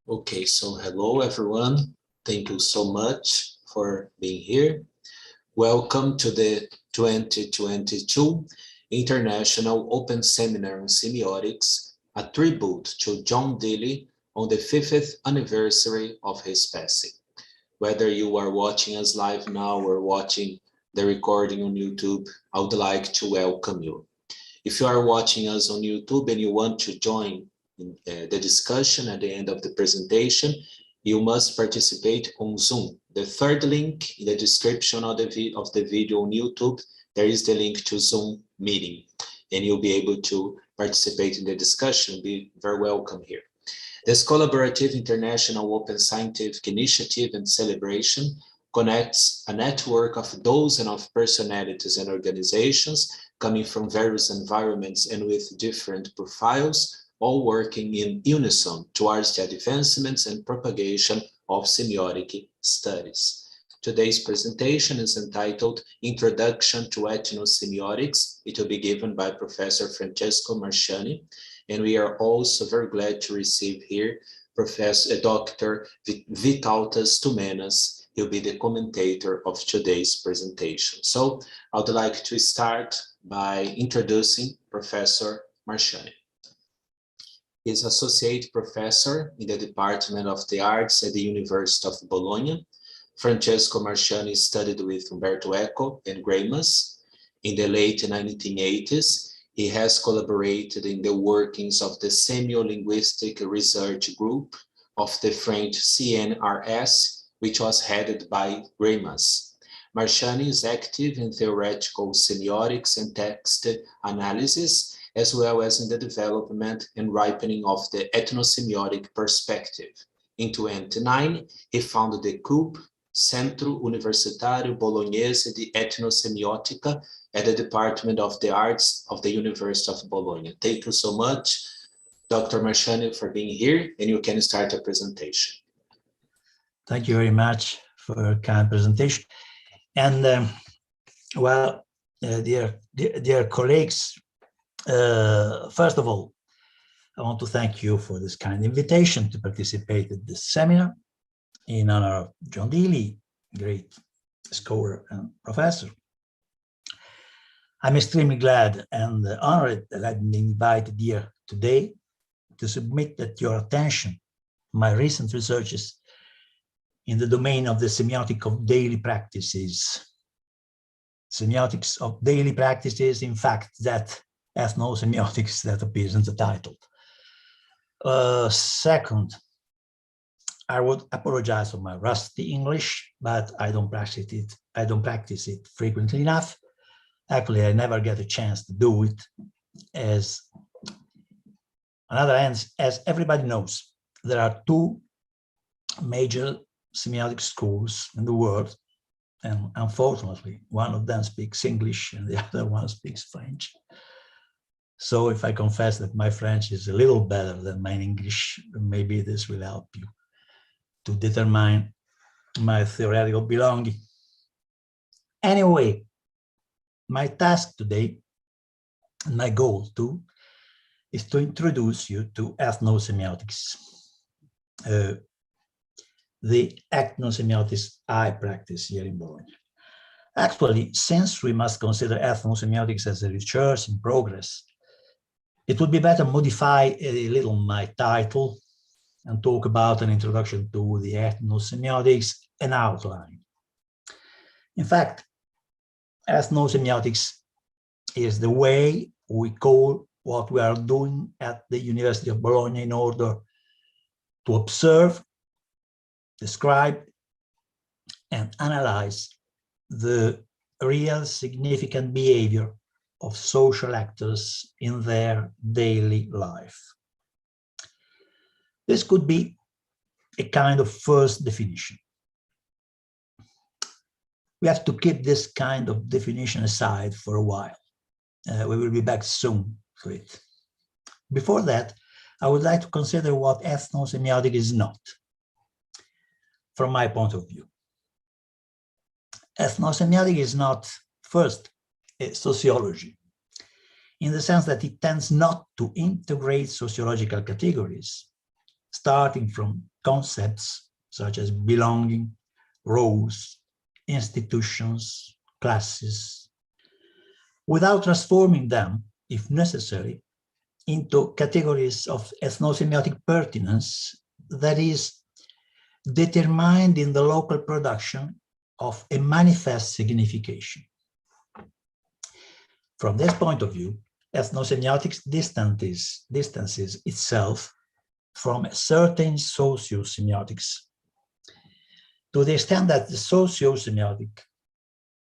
Okay, so hello everyone. Thank you so much for being here. Welcome to the 2022 International Open Seminar on Semiotics, a tribute to John Deely on the 50th anniversary of his passing. Whether you are watching us live now or watching the recording on YouTube, I would like to welcome you. If you are watching us on YouTube and you want to join the discussion at the end of the presentation, you must participate on Zoom. The third link in the description of the video on YouTube, there is the link to Zoom meeting, and you'll be able to participate in the discussion. Be very welcome here. This collaborative international open scientific initiative and celebration connects a network of dozens of personalities and organizations coming from various environments and with different profiles, all working in unison towards the advancements and propagation of semiotic studies. Today's presentation is entitled Introduction to Ethnosemiotics. It will be given by Professor Francesco Marsciani, and we are also very glad to receive here Dr. Vytautas Tumėnas. He'll be the commentator of today's presentation. So I would like to start by introducing Professor Marsciani. He is Associate Professor in the Department of the Arts at the University of Bologna. Francesco Marsciani studied with Umberto Eco and Greimas. In the late 1980s, he has collaborated in the workings of the Semiolinguistic Research Group of the French CNRS, which was headed by Greimas. Marsciani is active in theoretical semiotics and text analysis, as well as in the development and ripening of the ethnosemiotic perspective. In 2009, he founded the CUB, Centro Universitário Bolognese di Ethnosemiotica, at the Department of the Arts of the University of Bologna. Thank you so much, Dr. Marsciani, for being here, and you can start the presentation. Thank you very much for a kind presentation. And dear colleagues, first of all, I want to thank you for this kind invitation to participate in this seminar in honor of John Deely, great scholar and professor. I'm extremely glad and honored that I've been invited here today to submit at your attention my recent researches in the domain of the semiotic of daily practices. Semiotics of daily practices, in fact, that ethnosemiotics that appears in the title. Second, I would apologize for my rusty English, but I don't practice it frequently enough. Actually, I never get a chance to do it. As on the other hand, as everybody knows, there are two major semiotic schools in the world, and unfortunately, one of them speaks English and the other one speaks French. So if I confess that my French is a little better than my English, maybe this will help you to determine my theoretical belonging. Anyway, my task today, and my goal too, is to introduce you to ethnosemiotics, the ethnosemiotics I practice here in Bologna. Actually, since we must consider ethnosemiotics as a research in progress, it would be better modify a little my title and talk about an introduction to the ethnosemiotics and outline. In fact, ethnosemiotics is the way we call what we are doing at the University of Bologna in order to observe, describe, and analyze the real significant behavior of social actors in their daily life. This could be a kind of first definition. We have to keep this kind of definition aside for a while. We will be back soon to it. Before that, I would like to consider what ethnosemiotic is not, from my point of view. Ethnosemiotic is not, first, a sociology, in the sense that it tends not to integrate sociological categories, starting from concepts such as belonging, roles, institutions, classes, without transforming them, if necessary, into categories of ethnosemiotic pertinence, that is, determined in the local production of a manifest signification. From this point of view, ethnosemiotics distances itself from certain sociosemiotics, to the extent that the sociosemiotic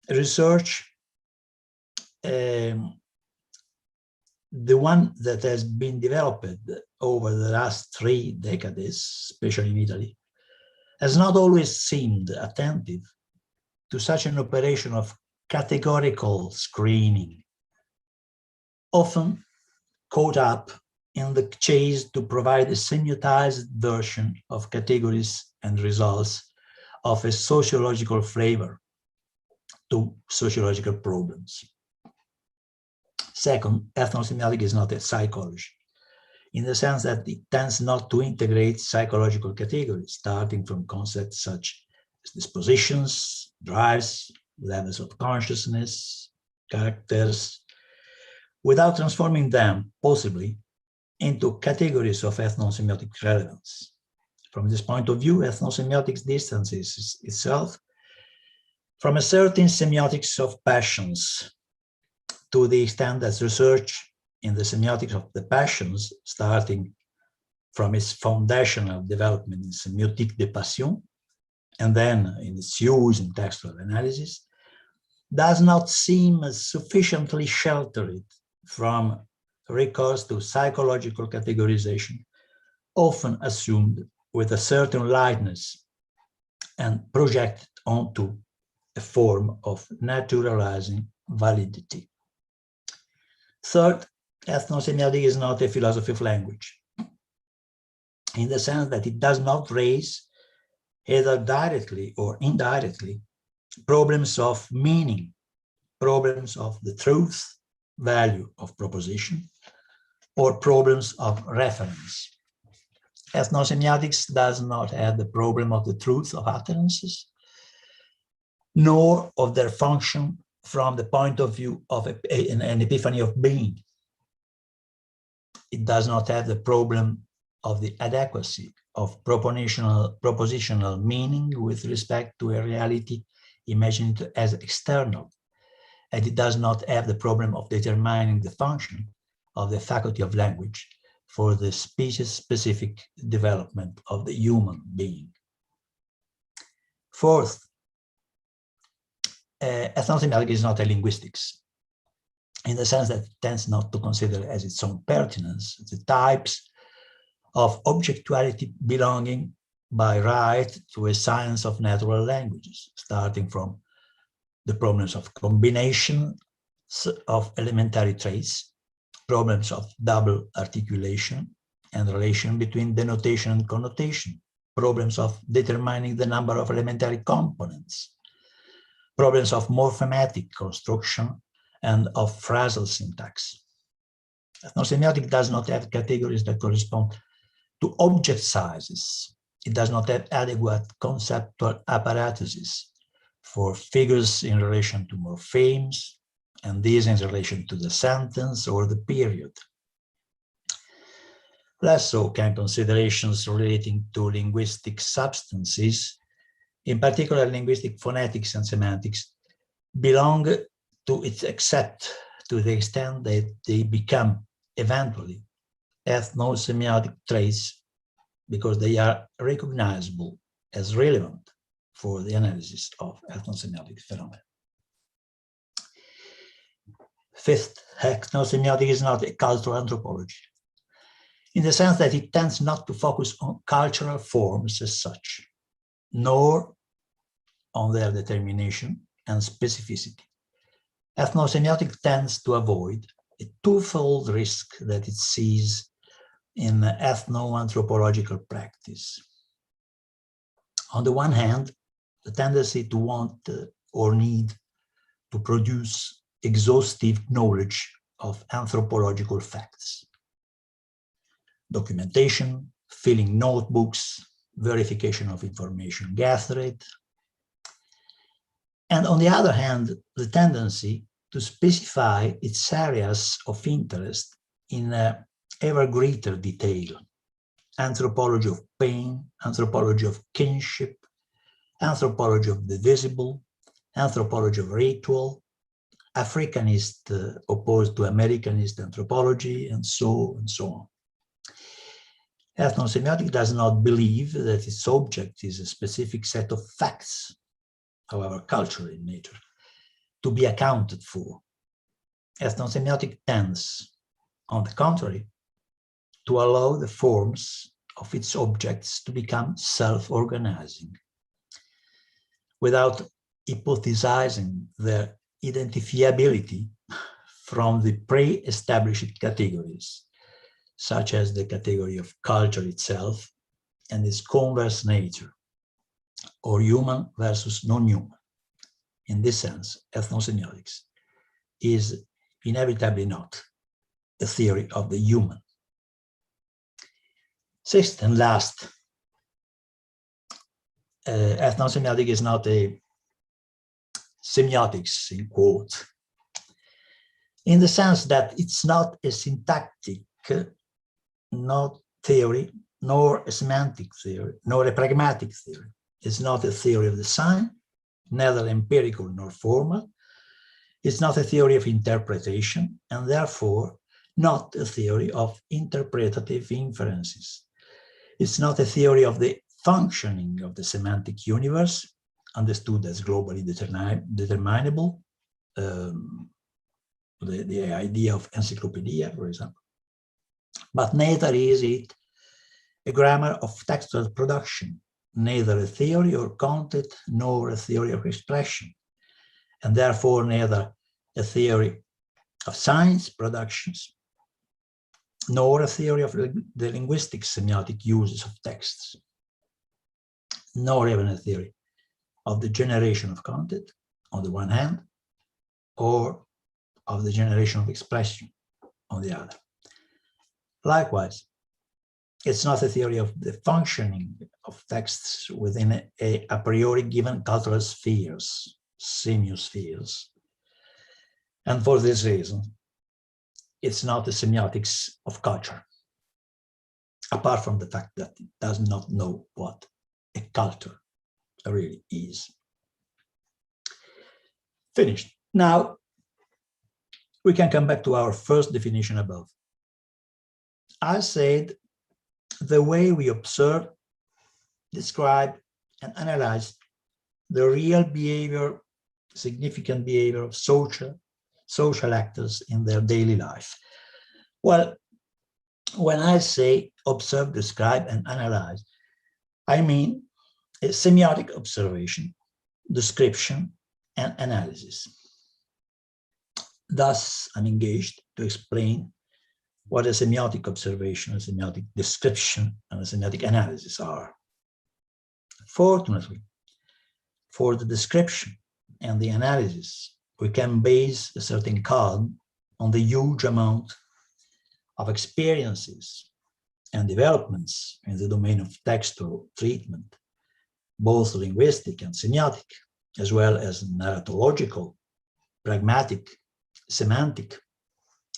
research, the one that has been developed over the last 3 decades, especially in Italy, has not always seemed attentive to such an operation of categorical screening, often caught up in the chase to provide a semiotized version of categories and results of a sociological flavor to sociological problems. Second, ethnosemiotic is not a psychology, in the sense that it tends not to integrate psychological categories, starting from concepts such as dispositions, drives, levels of consciousness, characters, without transforming them, possibly, into categories of ethnosemiotic relevance. From this point of view, ethnosemiotics distances itself from a certain semiotics of passions, to the extent that research in the semiotics of the passions, starting from its foundational development in semiotique des passions, and then in its use in textual analysis, does not seem sufficiently sheltered from recourse to psychological categorization, often assumed with a certain lightness and projected onto a form of naturalizing validity. Third, ethnosemiotic is not a philosophy of language, in the sense that it does not raise, either directly or indirectly, problems of meaning, problems of the truth, value of proposition, or problems of reference. Ethnosemiotics does not have the problem of the truth of utterances, nor of their function from the point of view of an epiphany of being. It does not have the problem of the adequacy of propositional meaning with respect to a reality imagined as external, and it does not have the problem of determining the function of the faculty of language for the species-specific development of the human being. Fourth, ethnosemiotic is not a linguistics, in the sense that it tends not to consider as its own pertinence the types of objectuality belonging by right to a science of natural languages, starting from the problems of combination of elementary traits, problems of double articulation and relation between denotation and connotation, problems of determining the number of elementary components, problems of morphematic construction and of phrasal syntax. Ethnosemiotic does not have categories that correspond to object sizes. It does not have adequate conceptual apparatuses for figures in relation to morphemes, and these in relation to the sentence or the period. Less so can considerations relating to linguistic substances, in particular linguistic phonetics and semantics, belong to it, except to the extent that they become eventually ethnosemiotic traits because they are recognizable as relevant for the analysis of ethnosemiotic phenomena. Fifth, ethnosemiotic is not a cultural anthropology, in the sense that it tends not to focus on cultural forms as such, nor on their determination and specificity. Ethnosemiotic tends to avoid a twofold risk that it sees in ethno-anthropological practice. On the one hand, the tendency to want or need to produce exhaustive knowledge of anthropological facts. Documentation, filling notebooks, verification of information gathered, and on the other hand, the tendency to specify its areas of interest in ever greater detail: anthropology of pain, anthropology of kinship, anthropology of the visible, anthropology of ritual, Africanist opposed to Americanist anthropology, and so on. Ethnosemiotic does not believe that its object is a specific set of facts, however cultural in nature, to be accounted for. Ethnosemiotic tends, on the contrary, to allow the forms of its objects to become self-organizing, without hypothesizing their identifiability from the pre-established categories, such as the category of culture itself and its converse nature, or human versus non-human. In this sense, ethnosemiotics is inevitably not a theory of the human. Sixth and last, ethnosemiotic is not a semiotics, in quote, in the sense that it's not a syntactic, not theory, nor a semantic theory, nor a pragmatic theory. It's not a theory of the sign, neither empirical nor formal. It's not a theory of interpretation, and therefore not a theory of interpretative inferences. It's not a theory of the functioning of the semantic universe, understood as globally determinable, the idea of encyclopedia, for example. But neither is it a grammar of textual production, neither a theory or content, nor a theory of expression, and therefore neither a theory of science productions, nor a theory of the linguistic semiotic uses of texts, nor even a theory of the generation of content on the one hand, or of the generation of expression on the other. Likewise, it's not a theory of the functioning of texts within a priori given cultural spheres, semiospheres. And for this reason, it's not a semiotics of culture, apart from the fact that it does not know what a culture really is. Finished. Now, we can come back to our first definition above. I said the way we observe, describe, and analyze the real behavior, significant behavior of social actors in their daily life. Well, when I say observe, describe, and analyze, I mean a semiotic observation, description, and analysis. Thus, I'm engaged to explain what a semiotic observation, a semiotic description, and a semiotic analysis are. Fortunately, for the description and the analysis, we can base a certain calm on the huge amount of experiences and developments in the domain of textual treatment, both linguistic and semiotic, as well as narratological, pragmatic, semantic,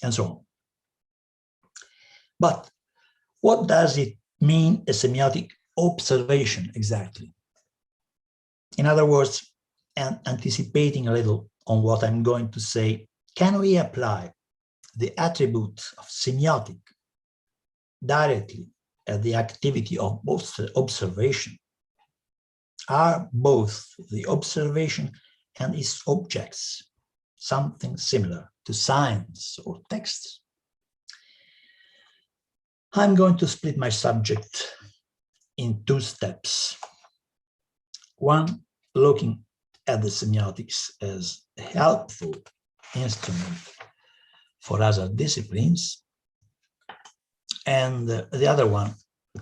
and so on. But what does it mean, a semiotic observation exactly? In other words, and anticipating a little on what I'm going to say, can we apply the attribute of semiotic directly at the activity of observation? Are both the observation and its objects something similar to science or texts? I'm going to split my subject in two steps. One, looking at the semiotics as a helpful instrument for other disciplines, and the other one,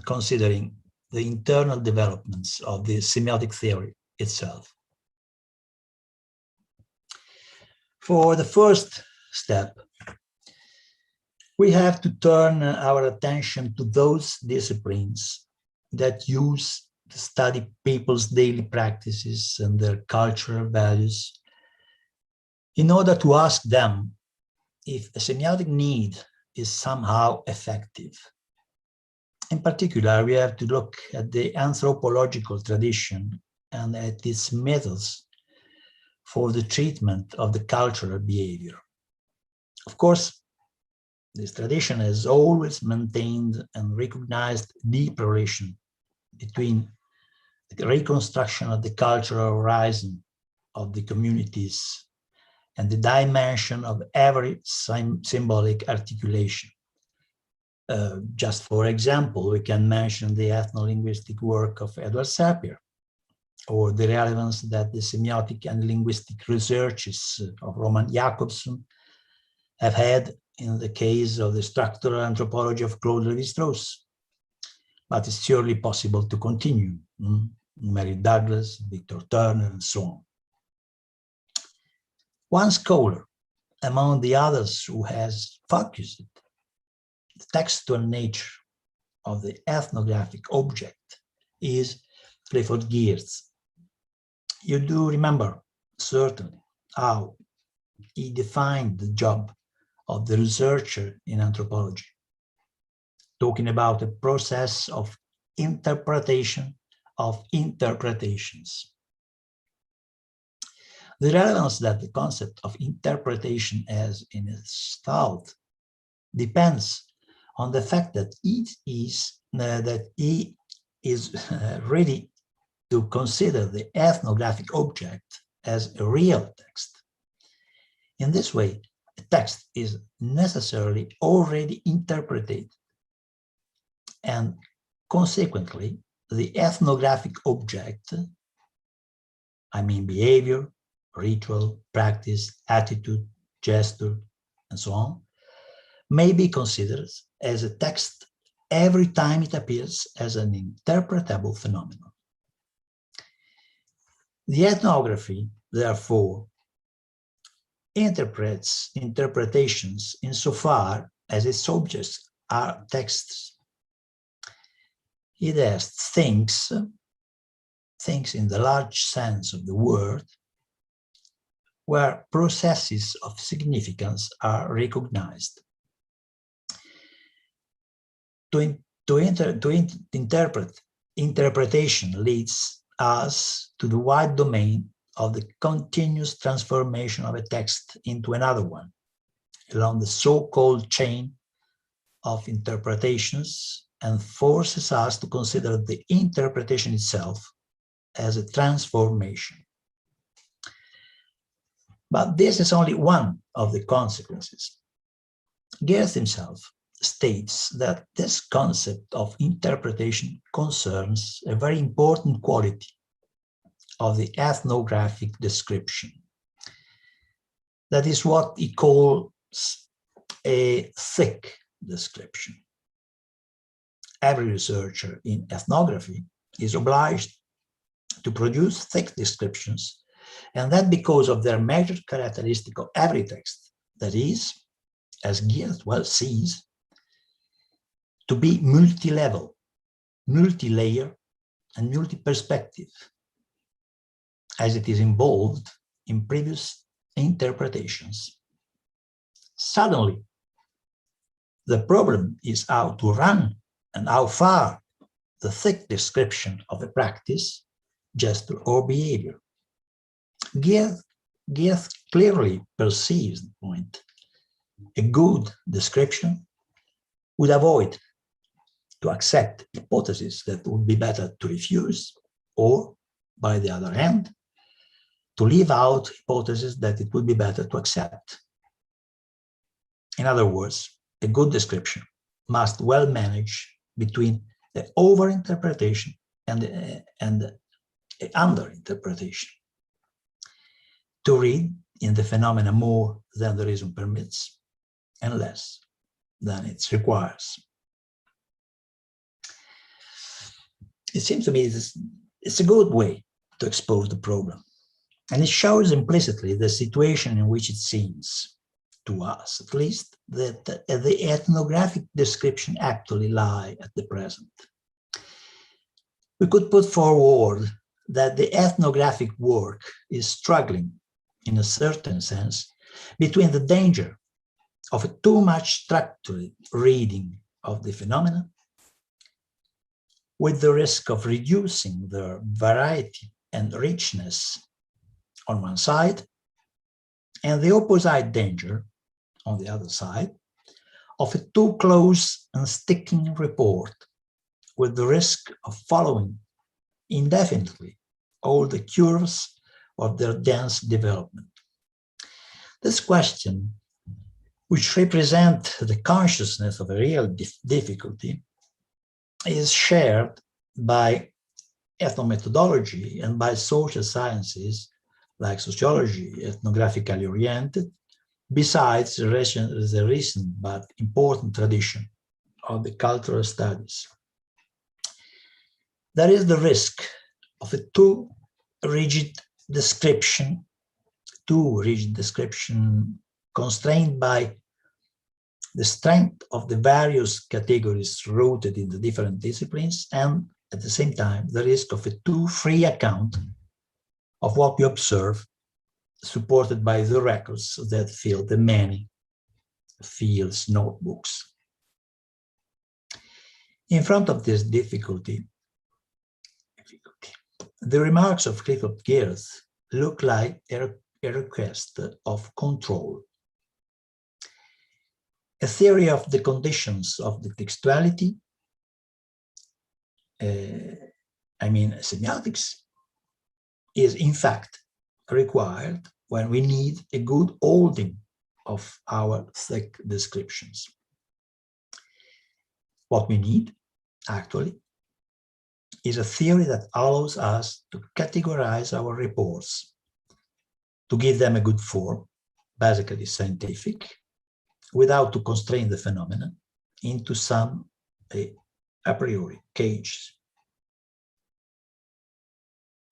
considering the internal developments of the semiotic theory itself. For the first step, we have to turn our attention to those disciplines that use to study people's daily practices and their cultural values in order to ask them if a semiotic need is somehow effective. In particular, we have to look at the anthropological tradition and at its methods for the treatment of the cultural behavior. Of course, this tradition has always maintained and recognized deep relation between the reconstruction of the cultural horizon of the communities and the dimension of every symbolic articulation. Just for example, we can mention the ethno-linguistic work of Edward Sapir, or the relevance that the semiotic and linguistic researches of Roman Jakobson have had in the case of the structural anthropology of Claude Lévi-Strauss. But it's surely possible to continue. Mary Douglas, Victor Turner, and so on. One scholar, among the others who has focused the textual nature of the ethnographic object, is Clifford Geertz. You do remember, certainly, how he defined the job of the researcher in anthropology, talking about a process of interpretation of interpretations. The relevance that the concept of interpretation has in its thought depends on the fact that he is ready to consider the ethnographic object as a real text. In this way, a text is necessarily already interpreted, and consequently, the ethnographic object, I mean behavior, ritual, practice, attitude, gesture, and so on, may be considered as a text every time it appears as an interpretable phenomenon. The ethnography, therefore, interprets interpretations insofar as its objects are texts. It has things in the large sense of the word, where processes of significance are recognized. Interpretation leads us to the wide domain of the continuous transformation of a text into another one, along the so-called chain of interpretations, and forces us to consider the interpretation itself as a transformation. But this is only one of the consequences. Geertz himself states that this concept of interpretation concerns a very important quality of the ethnographic description. That is what he calls a thick description. Every researcher in ethnography is obliged to produce thick descriptions, and that because of their major characteristic of every text, that is, as Geertz well sees, to be multi-level, multi-layer, and multi-perspective, as it is involved in previous interpretations. Suddenly, the problem is how to run and how far the thick description of a practice, gesture, or behavior. Geertz clearly perceives the point. A good description would avoid to accept hypotheses that would be better to refuse, or, by the other hand, to leave out hypotheses that it would be better to accept. In other words, a good description must well manage between the over-interpretation and the under-interpretation. To read in the phenomena more than the reason permits, and less than it requires. It seems to me it's a good way to expose the problem. And it shows implicitly the situation in which it seems, to us at least, that the ethnographic description actually lie at the present. We could put forward that the ethnographic work is struggling, in a certain sense, between the danger of a too much structured reading of the phenomena, with the risk of reducing their variety and richness on one side, and the opposite danger, on the other side, of a too close and sticking report, with the risk of following indefinitely all the curves of their dense development. This question, which represents the consciousness of a real difficulty, is shared by ethnomethodology and by social sciences like sociology, ethnographically oriented, besides the recent but important tradition of the cultural studies. There is the risk of a too rigid description constrained by the strength of the various categories rooted in the different disciplines, and at the same time, the risk of a too free account of what we observe, supported by the records that fill the many fields notebooks. In front of this difficulty, the remarks of Clifford Geertz look like a request of control. A theory of the conditions of the textuality, semiotics, is in fact required when we need a good holding of our thick descriptions. What we need, actually, is a theory that allows us to categorize our reports, to give them a good form, basically scientific, without to constrain the phenomena into some a priori cages.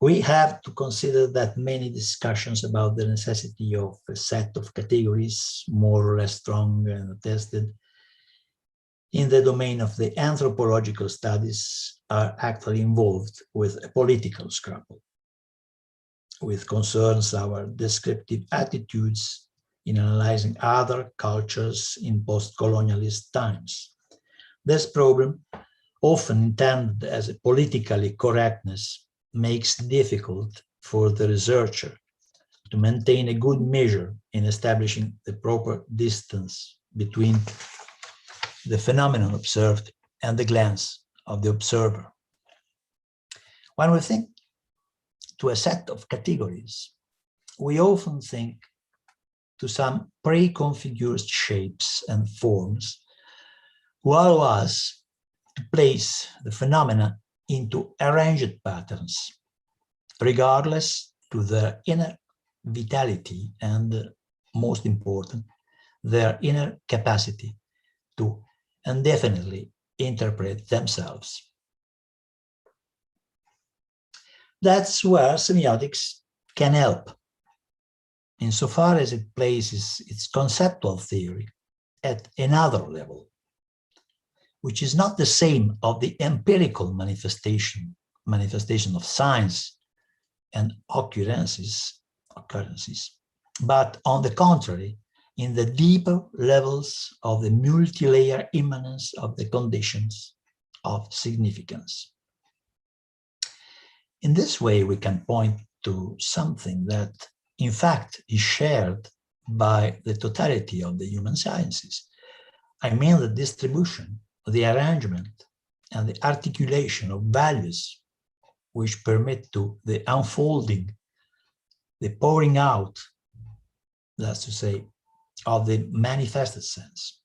We have to consider that many discussions about the necessity of a set of categories, more or less strong and attested, in the domain of the anthropological studies are actually involved with a political scrabble, which concerns our descriptive attitudes in analyzing other cultures in post-colonialist times. This problem, often intended as a politically correctness, makes it difficult for the researcher to maintain a good measure in establishing the proper distance between the phenomenon observed and the glance of the observer. When we think to a set of categories, we often think to some pre-configured shapes and forms who allow us to place the phenomena into arranged patterns, regardless to their inner vitality and, most important, their inner capacity to indefinitely interpret themselves. That's where semiotics can help, insofar as it places its conceptual theory at another level, which is not the same of the empirical manifestation of science and occurrences, but on the contrary, in the deeper levels of the multi-layer immanence of the conditions of significance. In this way, we can point to something that, in fact, is shared by the totality of the human sciences. I mean the distribution, the arrangement, and the articulation of values which permit to the unfolding, the pouring out, that's to say, of the manifested sense.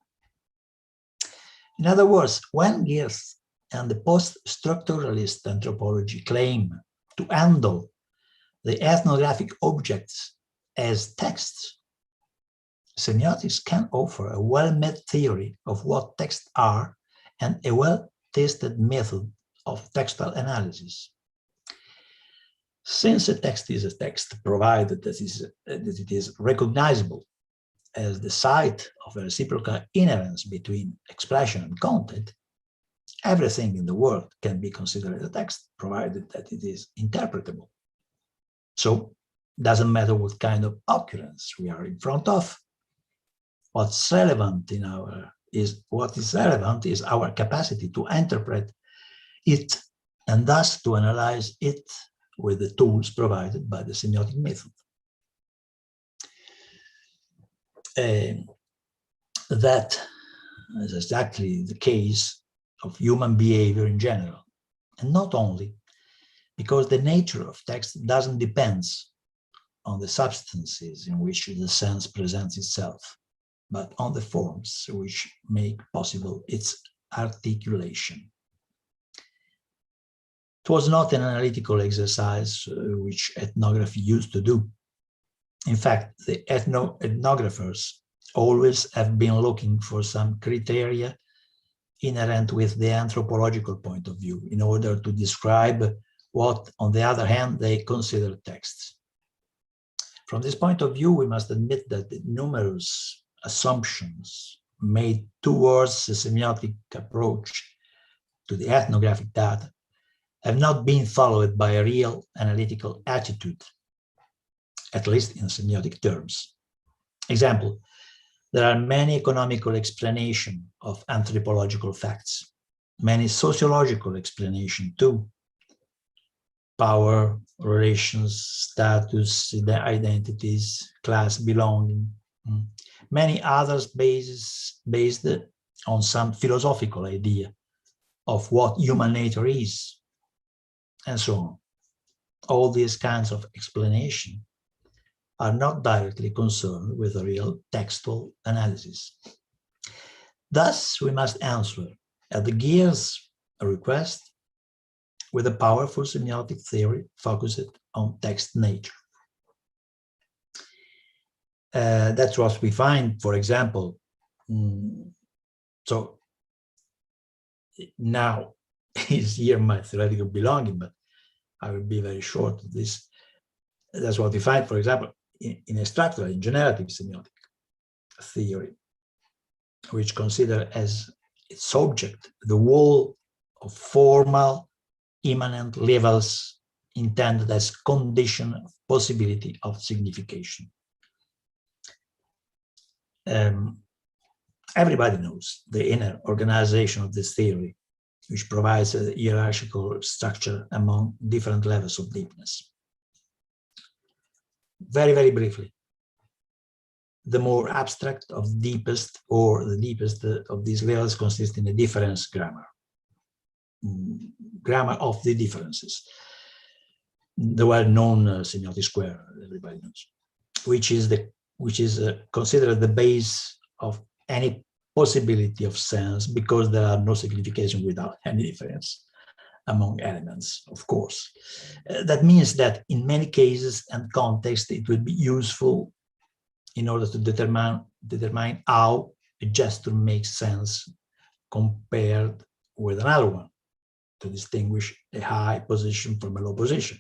In other words, when Geertz and the post-structuralist anthropology claim to handle the ethnographic objects as texts, semiotics can offer a well-made theory of what texts are and a well-tested method of textual analysis. Since a text is a text, provided that it is recognizable as the site of a reciprocal inherence between expression and content, everything in the world can be considered a text, provided that it is interpretable. So it doesn't matter what kind of occurrence we are in front of. What's relevant is our capacity to interpret it and thus to analyze it with the tools provided by the semiotic method. That is exactly the case of human behavior in general, and not only because the nature of text doesn't depend on the substances in which the sense presents itself, but on the forms which make possible its articulation. It was not an analytical exercise which ethnography used to do. In fact, the ethnographers always have been looking for some criteria inherent with the anthropological point of view in order to describe what, on the other hand, they consider texts. From this point of view, we must admit that the numerous assumptions made towards the semiotic approach to the ethnographic data have not been followed by a real analytical attitude, at least in semiotic terms. Example, there are many economical explanations of anthropological facts, many sociological explanations too. Power, relations, status, identities, class belonging, many others based on some philosophical idea of what human nature is, and so on. All these kinds of explanation are not directly concerned with a real textual analysis. Thus, we must answer at the Geer's request with a powerful semiotic theory focused on text nature. That's what we find, for example. So now is here my theoretical belonging, but I will be very short of this. That's what we find, for example, in a structural, in generative semiotic theory, which consider as its object the whole of formal immanent levels intended as condition of possibility of signification. Everybody knows the inner organization of this theory, which provides a hierarchical structure among different levels of deepness. Very, very briefly, the more abstract of deepest, or the deepest of these levels consists in a difference grammar. Grammar of the differences, the well-known semiotic square, everybody knows, which is considered the base of any possibility of sense, because there are no signification without any difference among elements, of course. That means that in many cases and contexts, it would be useful in order to determine how a gesture makes sense compared with another one, to distinguish a high position from a low position,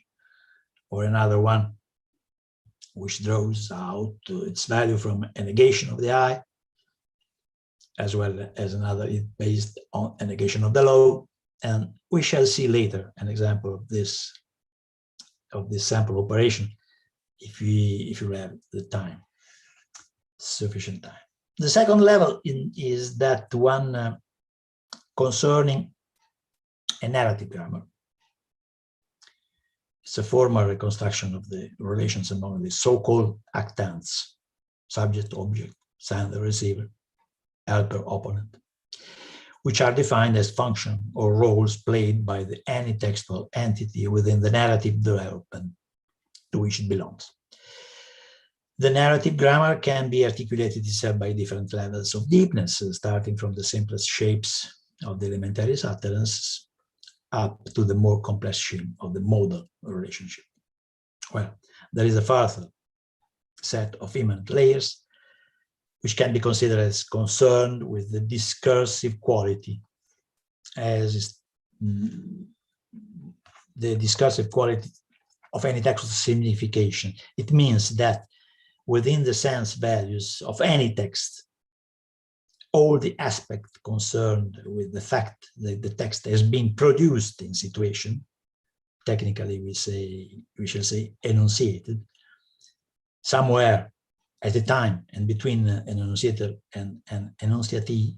or another one which draws out its value from a negation of the high, as well as another is based on a negation of the low. And we shall see later an example of this sample operation if you have the time, sufficient time. The second level is that one concerning a narrative grammar. It's a formal reconstruction of the relations among the so-called actants, subject, object, sender, receiver, helper, opponent, which are defined as function or roles played by any textual entity within the narrative development to which it belongs. The narrative grammar can be articulated itself by different levels of deepness, starting from the simplest shapes of the elementary utterances up to the more complex shape of the modal relationship. Well, there is a further set of immanent layers which can be considered as concerned with the discursive quality, as is the discursive quality of any textual signification. It means that within the sense values of any text, all the aspects concerned with the fact that the text has been produced in situation, technically we shall say enunciated, somewhere at a time and between an enunciator and an enunciatee,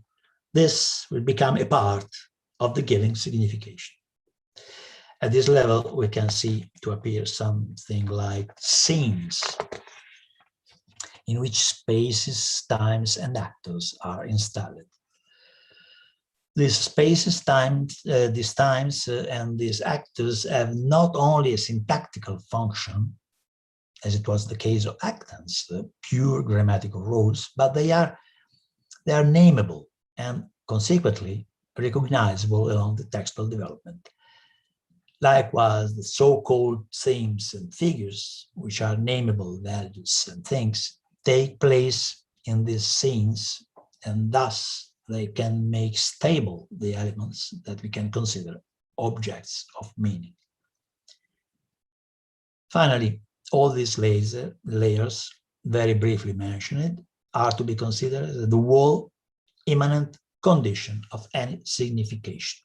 this will become a part of the given signification. At this level, we can see to appear something like scenes in which spaces, times, and actors are installed. These spaces, times, and these actors have not only a syntactical function, as it was the case of actants, the pure grammatical rules, but they are nameable and consequently recognizable along the textual development. Likewise, the so-called themes and figures, which are nameable values and things, take place in these scenes, and thus they can make stable the elements that we can consider objects of meaning. Finally, all these layers, very briefly mentioned, are to be considered as the whole immanent condition of any signification.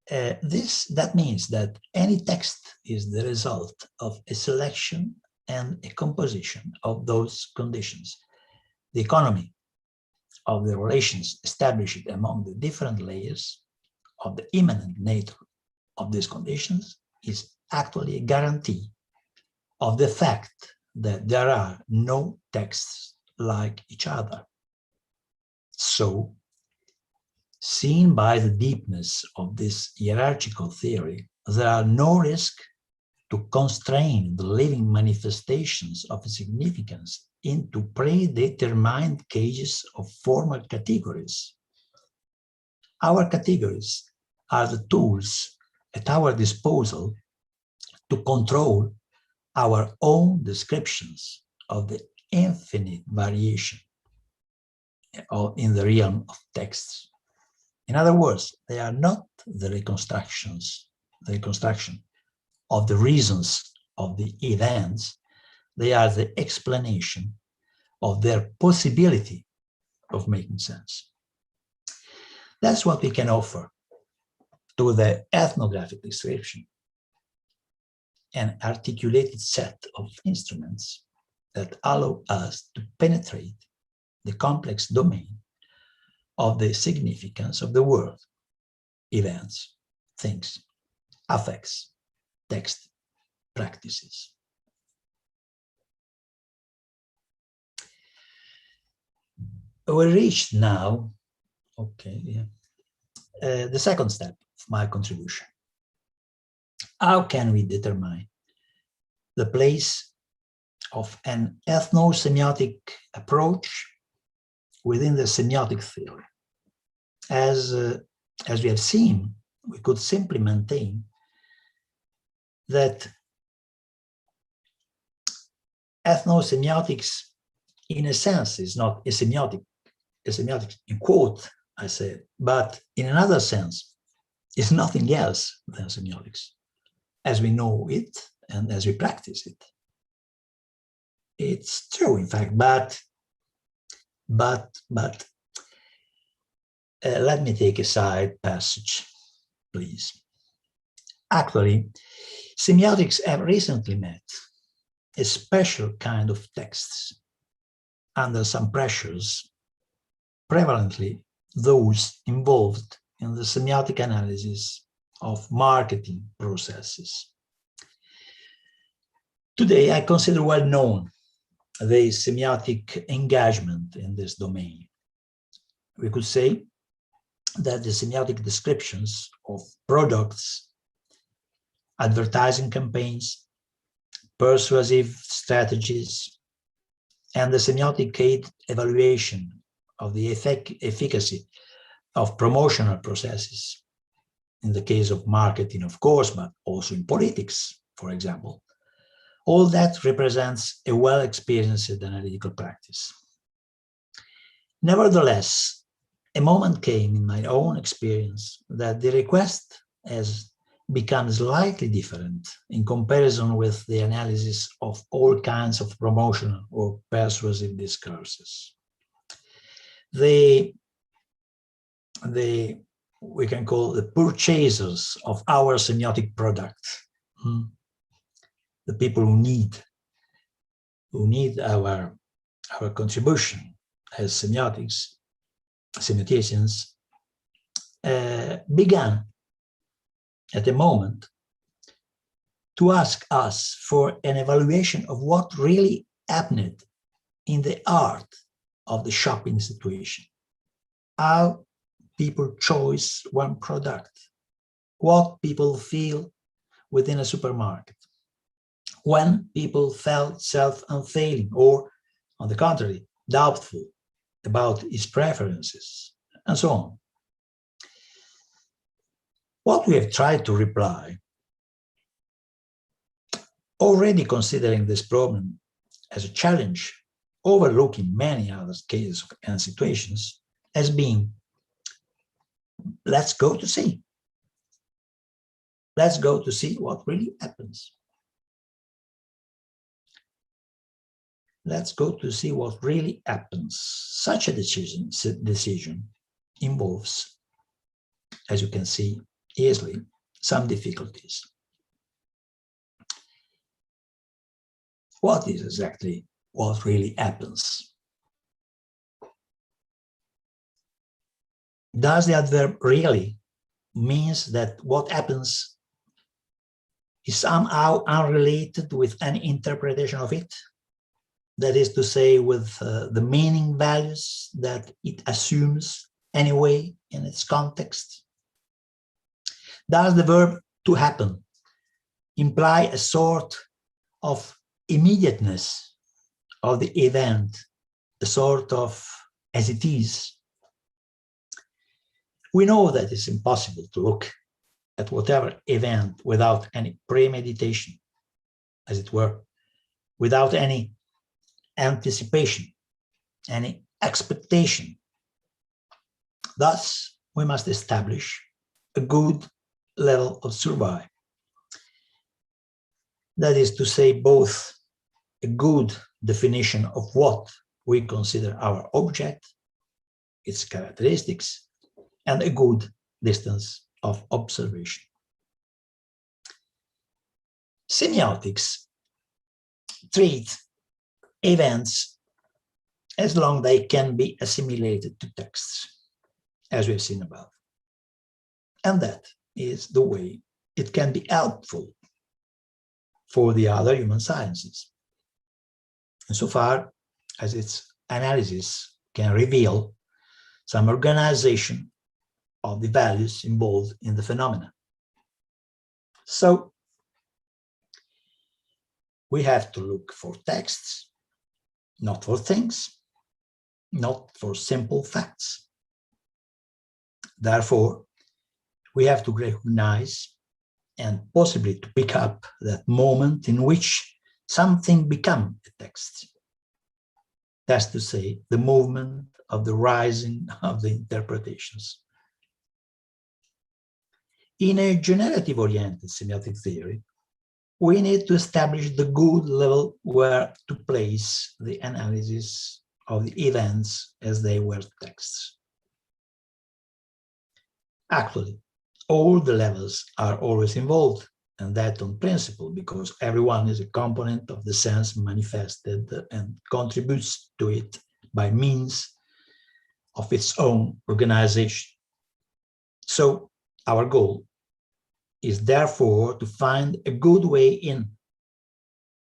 That means that any text is the result of a selection and a composition of those conditions. The economy of the relations established among the different layers of the immanent nature of these conditions is actually a guarantee of the fact that there are no texts like each other. So, seen by the deepness of this hierarchical theory, there are no risk to constrain the living manifestations of significance into predetermined cages of formal categories. Our categories are the tools at our disposal to control our own descriptions of the infinite variation in the realm of texts. In other words, they are not the reconstruction of the reasons of the events, they are the explanation of their possibility of making sense. That's what we can offer to the ethnographic description, an articulated set of instruments that allow us to penetrate the complex domain of the significance of the world, events, things, affects, text, practices. We reached now, the second step of my contribution. How can we determine the place of an ethno-semiotic approach within the semiotic theory? As we have seen, we could simply maintain that ethnosemiotics, in a sense, is not a semiotic in quote, I said, but in another sense, is nothing else than semiotics, as we know it and as we practice it. It's true, in fact, but let me take a side passage, please. Actually, semiotics have recently met a special kind of texts under some pressures, prevalently those involved in the semiotic analysis of marketing processes. Today, I consider well known the semiotic engagement in this domain. We could say that the semiotic descriptions of products, advertising campaigns, persuasive strategies, and the semiotic aid evaluation of the efficacy of promotional processes, in the case of marketing, of course, but also in politics, for example. All that represents a well-experienced analytical practice. Nevertheless, a moment came in my own experience that the request has become slightly different in comparison with the analysis of all kinds of promotional or persuasive discourses. we can call the purchasers of our semiotic product, the people who need our contribution as semioticians, began at a moment to ask us for an evaluation of what really happened in the art of the shopping situation, how people choose one product, what people feel within a supermarket, when people felt self-unfailing or, on the contrary, doubtful about his preferences, and so on. What we have tried to reply, already considering this problem as a challenge, overlooking many other cases and situations, has been, let's go to see. Let's go to see what really happens. Let's go to see what really happens. Such a decision involves, as you can see easily, some difficulties. What is exactly what really happens? Does the adverb really means that what happens is somehow unrelated with any interpretation of it? That is to say, with the meaning values that it assumes anyway in its context? Does the verb to happen imply a sort of immediateness of the event, a sort of as it is? We know that it's impossible to look at whatever event without any premeditation, as it were, without any anticipation, any expectation. Thus, we must establish a good level of survey. That is to say, both a good definition of what we consider our object, its characteristics, and a good distance of observation. Semiotics treat events as long as they can be assimilated to texts, as we've seen above. And that is the way it can be helpful for the other human sciences, insofar as its analysis can reveal some organization of the values involved in the phenomena. So we have to look for texts, not for things, not for simple facts. Therefore, we have to recognize and possibly to pick up that moment in which something becomes a text. That's to say, the movement of the rising of the interpretations. In a generative-oriented semiotic theory, we need to establish the good level where to place the analysis of the events as they were texts. Actually, all the levels are always involved, and that on principle, because everyone is a component of the sense manifested and contributes to it by means of its own organization. So our goal is therefore to find a good way in,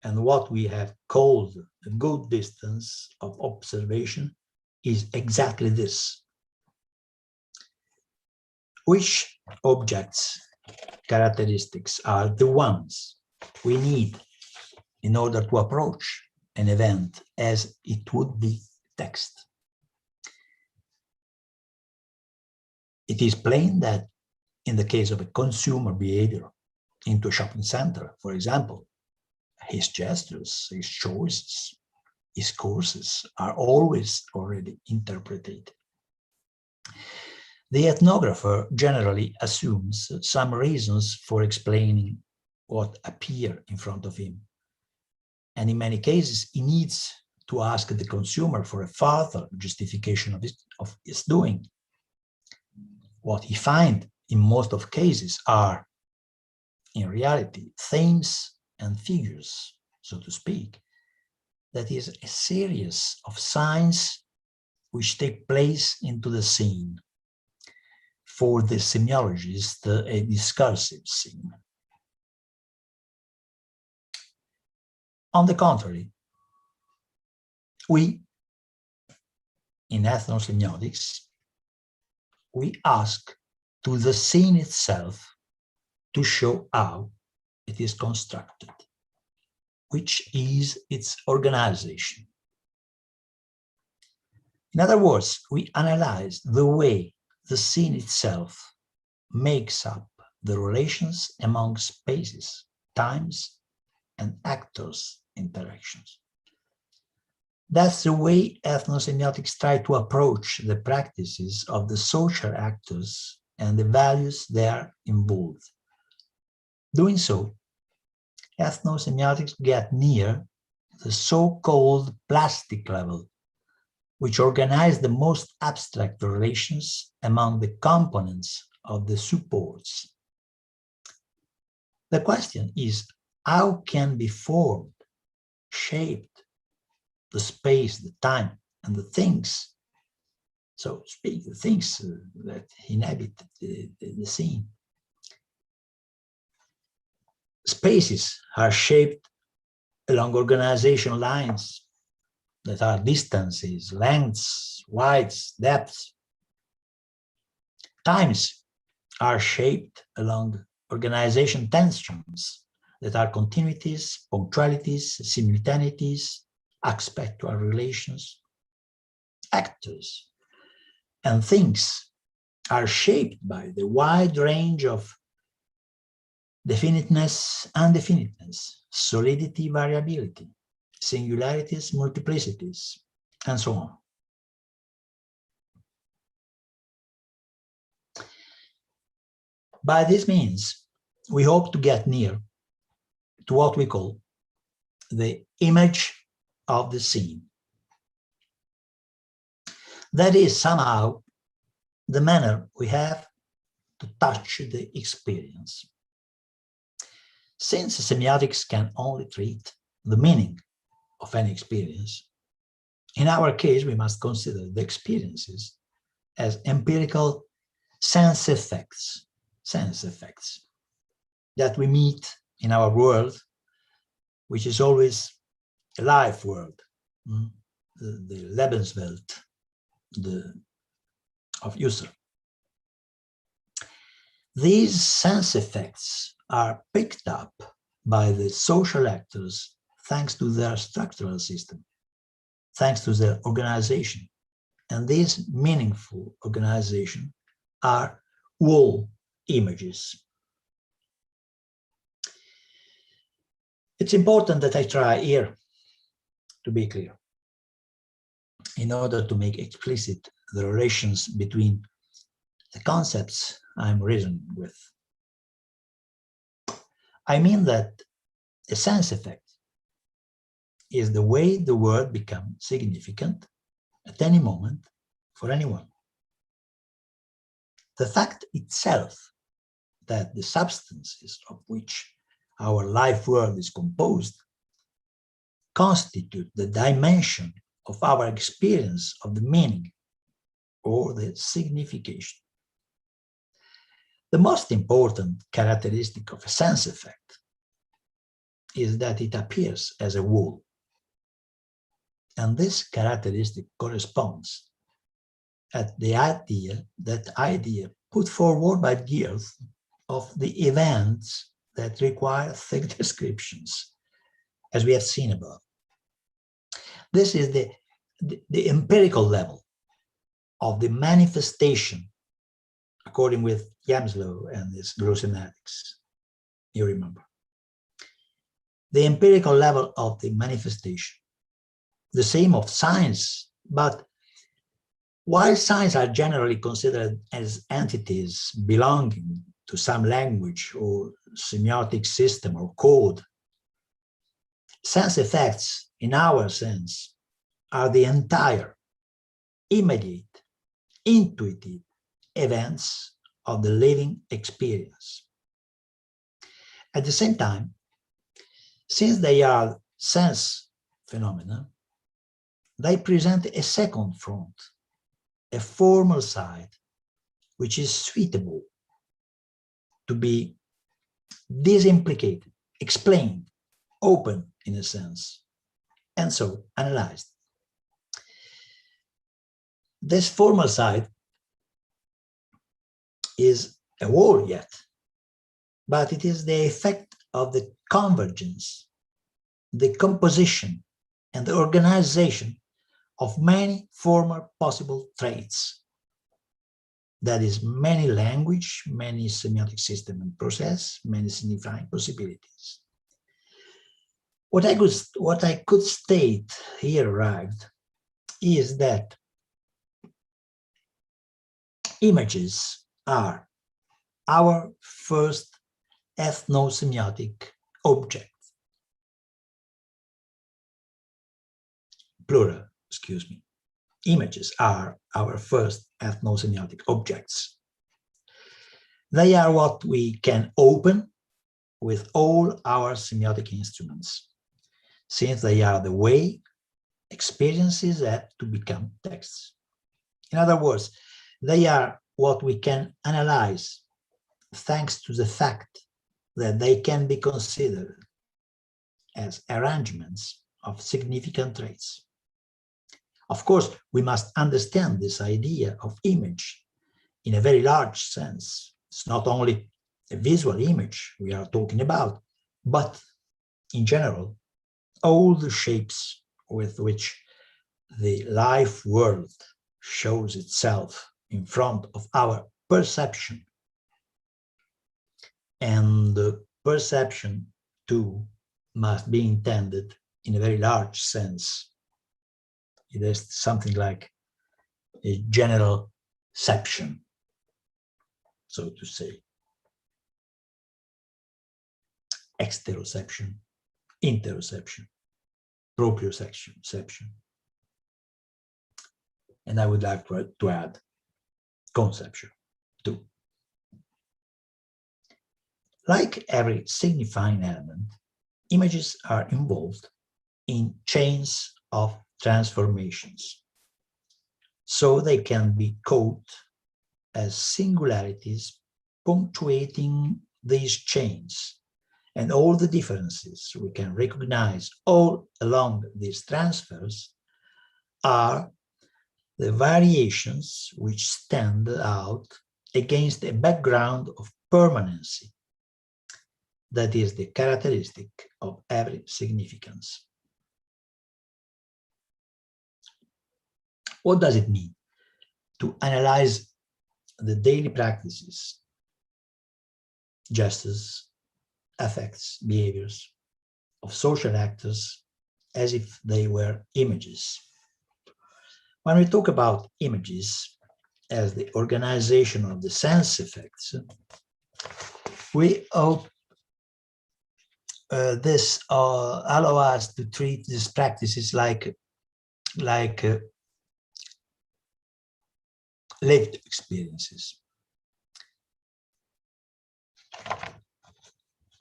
and what we have called a good distance of observation is exactly this. Which objects, characteristics are the ones we need in order to approach an event as it would be text? It is plain that in the case of a consumer behavior into a shopping center, for example, his gestures, his choices, his courses are always already interpreted. The ethnographer generally assumes some reasons for explaining what appear in front of him. And in many cases, he needs to ask the consumer for a further justification of his doing. What he finds in most of cases are, in reality, themes and figures, so to speak. That is a series of signs which take place into the scene. For the semiologist, a discursive scene. On the contrary, we, in ethnosemiotics, we ask to the scene itself to show how it is constructed, which is its organization. In other words, we analyze the way the scene itself makes up the relations among spaces, times, and actors' interactions. That's the way ethnosemiotics try to approach the practices of the social actors and the values they are involved. Doing so, ethnosemiotics get near the so-called plastic level, which organize the most abstract relations among the components of the supports. The question is, how can be formed, shaped, the space, the time, and the things, so to speak, the things that inhabit the scene. Spaces are shaped along organization lines that are distances, lengths, widths, depths. Times are shaped along organization tensions that are continuities, punctualities, simultaneities, aspectual relations. Actors and things are shaped by the wide range of definiteness, undefiniteness, solidity, variability, singularities, multiplicities, and so on. By this means, we hope to get near to what we call the image of the scene. That is somehow the manner we have to touch the experience. Since semiotics can only treat the meaning of any experience, in our case, we must consider the experiences as empirical sense effects that we meet in our world, which is always a life world, the Lebenswelt of Husserl. These sense effects are picked up by the social actors thanks to their structural system, thanks to their organization. And these meaningful organization are wall images. It's important that I try here to be clear in order to make explicit the relations between the concepts I'm reasoning with. I mean that a sense effect is the way the word becomes significant at any moment for anyone. The fact itself that the substances of which our life world is composed constitute the dimension of our experience of the meaning or the signification. The most important characteristic of a sense effect is that it appears as a wall. And this characteristic corresponds at the idea put forward by Geerth of the events that require thick descriptions, as we have seen above. This is the empirical level of the manifestation, according with Yamslow and his Biosemiotics, you remember. The empirical level of the manifestation, the same of science, but while signs are generally considered as entities belonging to some language or semiotic system or code, sense effects, in our sense, are the entire, immediate, intuitive events of the living experience. At the same time, since they are sense phenomena, they present a second front, a formal side, which is suitable to be disimplicated, explained, open in a sense, and so analyzed. This formal side is a whole yet, but it is the effect of the convergence, the composition, and the organization of many former possible traits. That is, many language, many semiotic system and process, many signifying possibilities. What I could state here arrived is that images are our first ethnosemiotic object. Plural, excuse me. Images are our first ethnosemiotic objects. They are what we can open with all our semiotic instruments, since they are the way experiences have to become texts. In other words, they are what we can analyze thanks to the fact that they can be considered as arrangements of significant traits. Of course, we must understand this idea of image in a very large sense. It's not only a visual image we are talking about, but in general, all the shapes with which the life world shows itself in front of our perception. And the perception, too, must be intended in a very large sense. It is something like a general ception, so to say. Exteroception, interoception, proprioception. And I would like to add conception, too. Like every signifying element, images are involved in chains of transformations. So they can be caught as singularities punctuating these chains, and all the differences we can recognize all along these transfers are the variations which stand out against a background of permanency that is the characteristic of every significance. What does it mean to analyze the daily practices, gestures, affects, behaviors of social actors as if they were images? When we talk about images as the organization of the sense effects, we hope this allow us to treat these practices like lived experiences.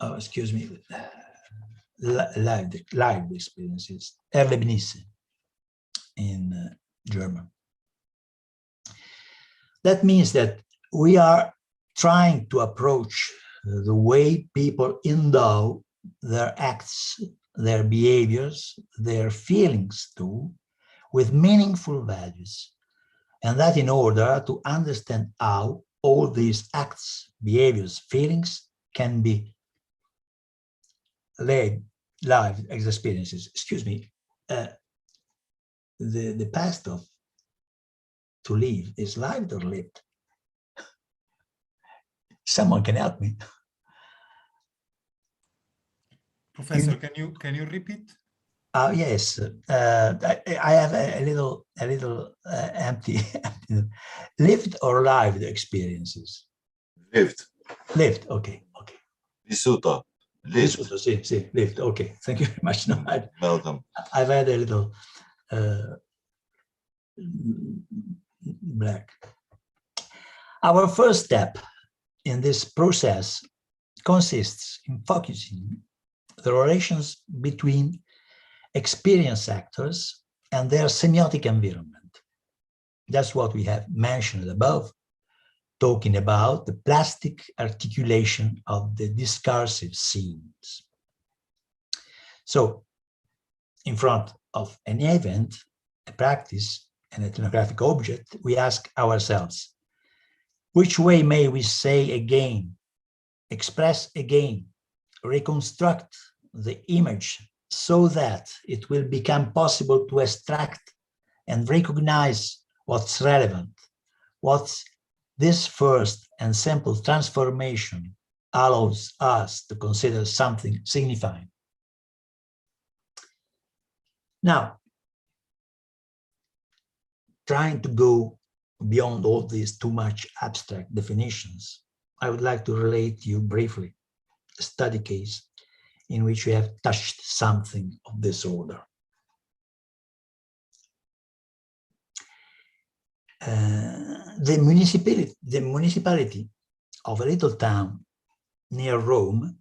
Oh, excuse me, lived experiences, Erlebnisse in German. That means that we are trying to approach the way people endow their acts, their behaviors, their feelings too, with meaningful values. And that in order to understand how all these acts, behaviors, feelings can be lived as experiences. Excuse me, the past of to live is lived or lived? Someone can help me. Professor, can you repeat? Yes, I have a little empty. Lived or lived experiences? Lived. Lived. Okay. Vissuto. Lived. Vissuto, sì, lived. Okay. Thank you very much. No, Welcome. I've had a little black. Our first step in this process consists in focusing the relations between experience actors and their semiotic environment. That's what we have mentioned above, talking about the plastic articulation of the discursive scenes. So, in front of any event, a practice, an ethnographic object, we ask ourselves, which way may we say again, express again, reconstruct the image so that it will become possible to extract and recognize what's relevant, what this first and simple transformation allows us to consider something signifying. Now, trying to go beyond all these too much abstract definitions, I would like to relate to you briefly a study case in which we have touched something of this order. The municipality of a little town near Rome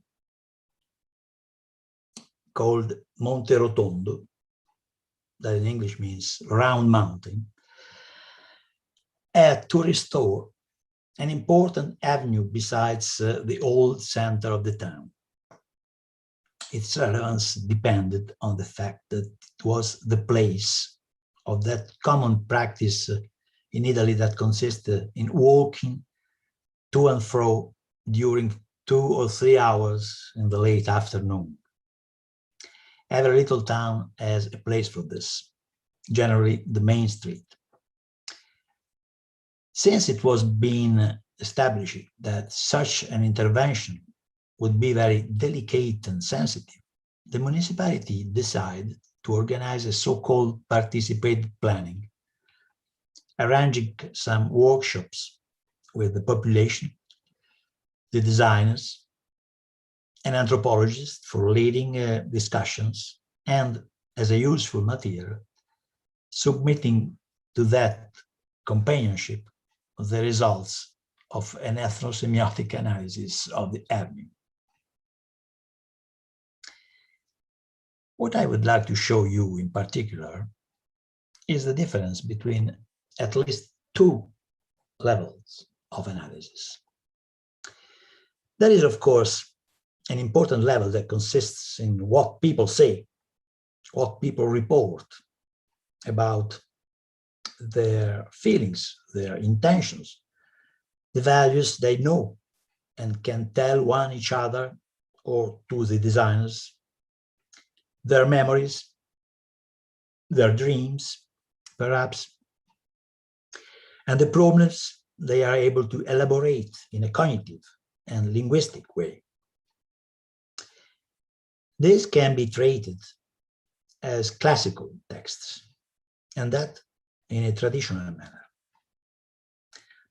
called Monte Rotondo, that in English means round mountain, had to restore an important avenue besides the old center of the town. Its relevance depended on the fact that it was the place of that common practice in Italy that consisted in walking to and fro during 2 or 3 hours in the late afternoon. Every little town has a place for this, generally the main street. Since it was being established that such an intervention would be very delicate and sensitive, the municipality decided to organize a so-called participated planning, arranging some workshops with the population, the designers, an anthropologist for leading discussions, and as a useful material, submitting to that companionship the results of an ethnosemiotic analysis of the avenue. What I would like to show you in particular is the difference between at least 2 levels of analysis. There is, of course, an important level that consists in what people say, what people report about their feelings, their intentions, the values they know and can tell one each other or to the designers, their memories, their dreams, perhaps, and the problems they are able to elaborate in a cognitive and linguistic way. This can be treated as classical texts, and that in a traditional manner.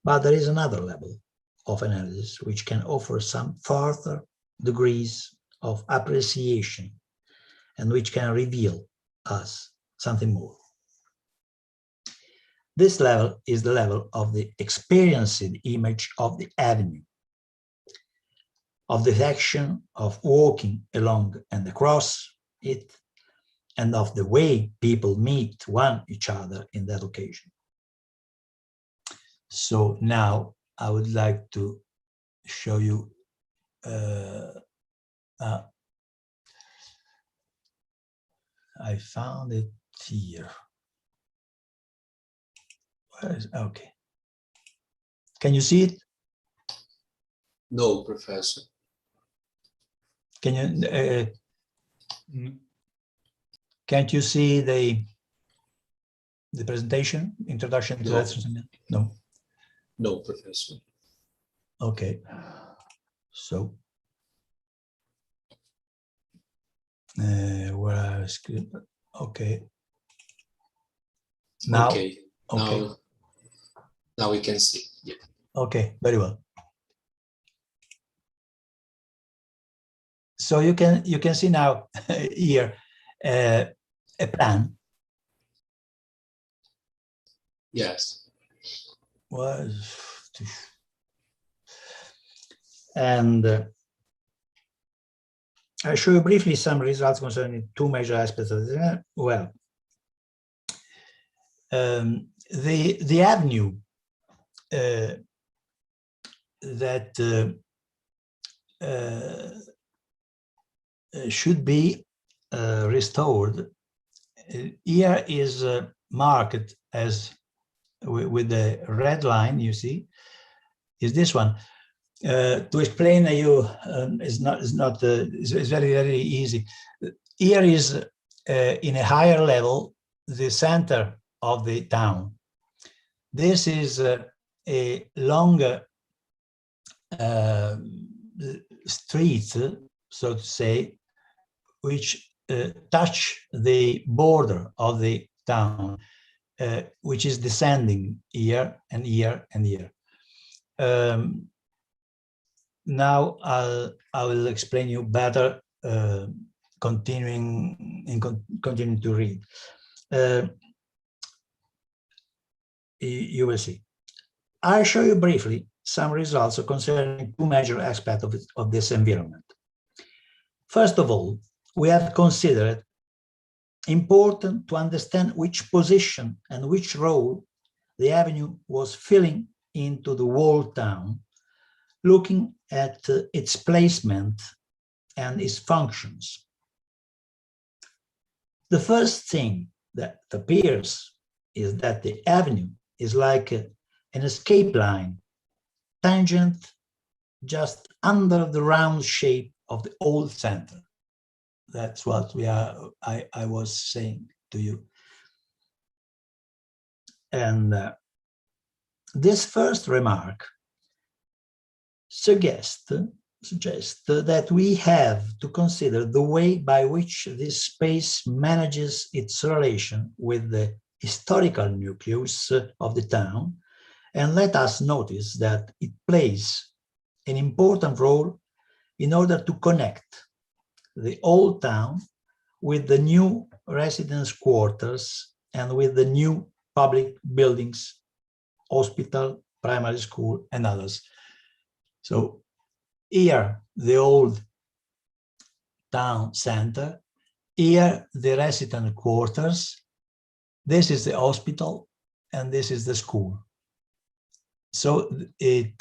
But there is another level of analysis which can offer some further degrees of appreciation and which can reveal us something more. This level is the level of the experienced image of the avenue, of the action of walking along and across it, and of the way people meet each other in that occasion. So now I would like to show you I found it here. Where is, okay. Can you see it? No, Professor. Can you? Can't you see the presentation, introduction to ethnosemiotics? No. No, Professor. Okay. So, where I was, okay. Now, okay. Okay. Now we can see. Yeah. Okay, very well. So you can see now here a plan Yes. And I'll show you briefly some results concerning two major aspects of this. Well, the avenue that should be restored here is marked as with the red line, you see, is this one. To explain you is very, very easy. Here is in a higher level the center of the town. This is a longer street, so to say, which touch the border of the town, which is descending here and here and here. Now I will explain you better, continuing to read. You will see. I'll show you briefly some results concerning two major aspects of this environment. First of all, we have considered important to understand which position and which role the avenue was filling into the whole town, looking at its placement and its functions. The first thing that appears is that the avenue is like an escape line, tangent just under the round shape of the old center. That's what I was saying to you. And this first remark suggests that we have to consider the way by which this space manages its relation with the historical nucleus of the town, and let us notice that it plays an important role in order to connect the old town with the new residence quarters and with the new public buildings, hospital, primary school, and others. So here, the old town center, here, the resident quarters, this is the hospital, and this is the school. So it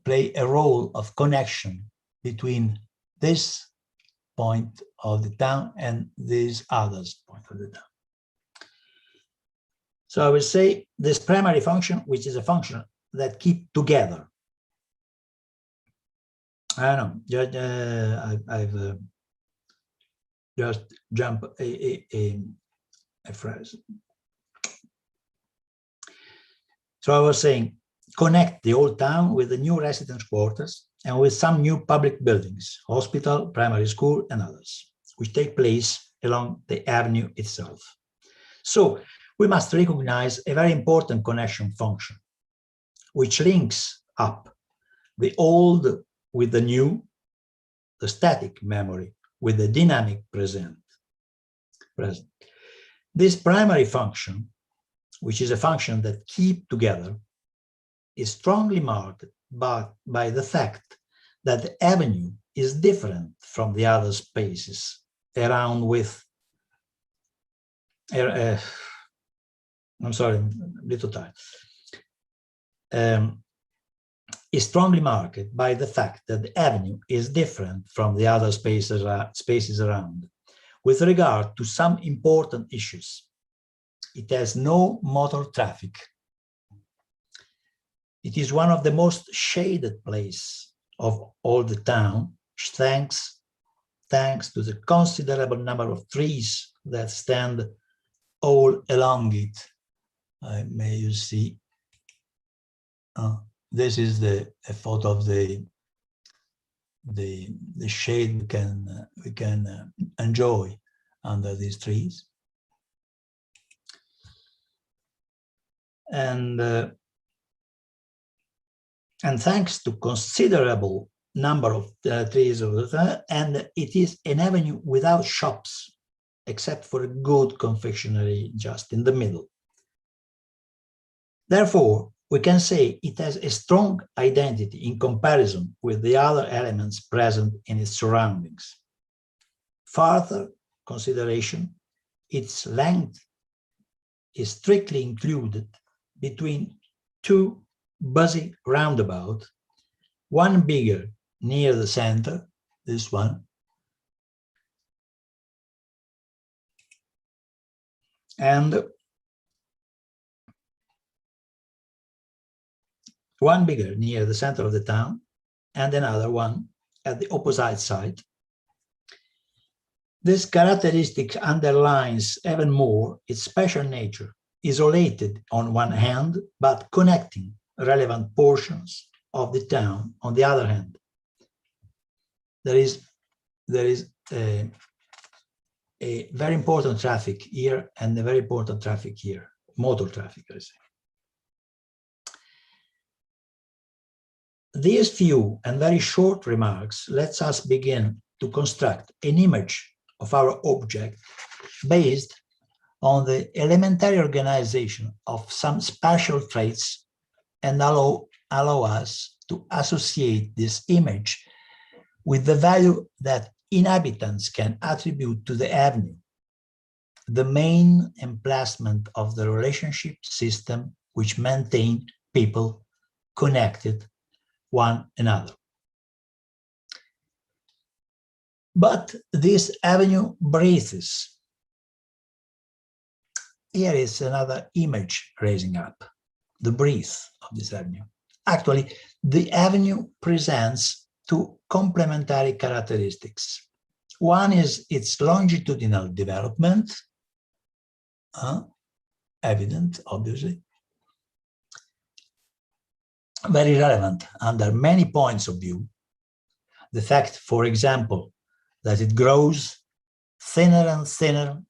play a role of connection between this point of the town and this other point of the town. So I will say this primary function, which is a function that keep together. I don't know, I've just jumped a phrase. So I was saying, connect the old town with the new residence quarters and with some new public buildings, hospital, primary school, and others, which take place along the avenue itself. So we must recognize a very important connection function, which links up the old with the new, the static memory with the dynamic present. This primary function, which is a function that keep together, is strongly marked by the fact that the avenue is different from the other spaces around with, I'm sorry, I'm a little tired. Is strongly marked by the fact that the avenue is different from the other spaces around with regard to some important issues. It has no motor traffic. It is one of the most shaded places of all the town, thanks to the considerable number of trees that stand all along it. May you see. This is a photo of the shade we can enjoy under these trees. And thanks to considerable number of trees over there, and it is an avenue without shops, except for a good confectionery just in the middle. Therefore, we can say it has a strong identity in comparison with the other elements present in its surroundings. Further consideration, its length is strictly included between two busy roundabouts, one bigger near the center, this one, and one bigger near the center of the town, and another one at the opposite side. This characteristic underlines even more its special nature, isolated on one hand, but connecting relevant portions of the town on the other hand. There is a very important traffic here and a very important traffic here, motor traffic, I say. These few and very short remarks lets us begin to construct an image of our object based on the elementary organization of some spatial traits and allow us to associate this image with the value that inhabitants can attribute to the avenue, the main emplacement of the relationship system which maintain people connected one another. But this avenue breathes. Here is another image raising up, the breath of this avenue. Actually, the avenue presents two complementary characteristics. One is its longitudinal development, evident, obviously, very relevant under many points of view. The fact, for example, that it grows thinner and thinner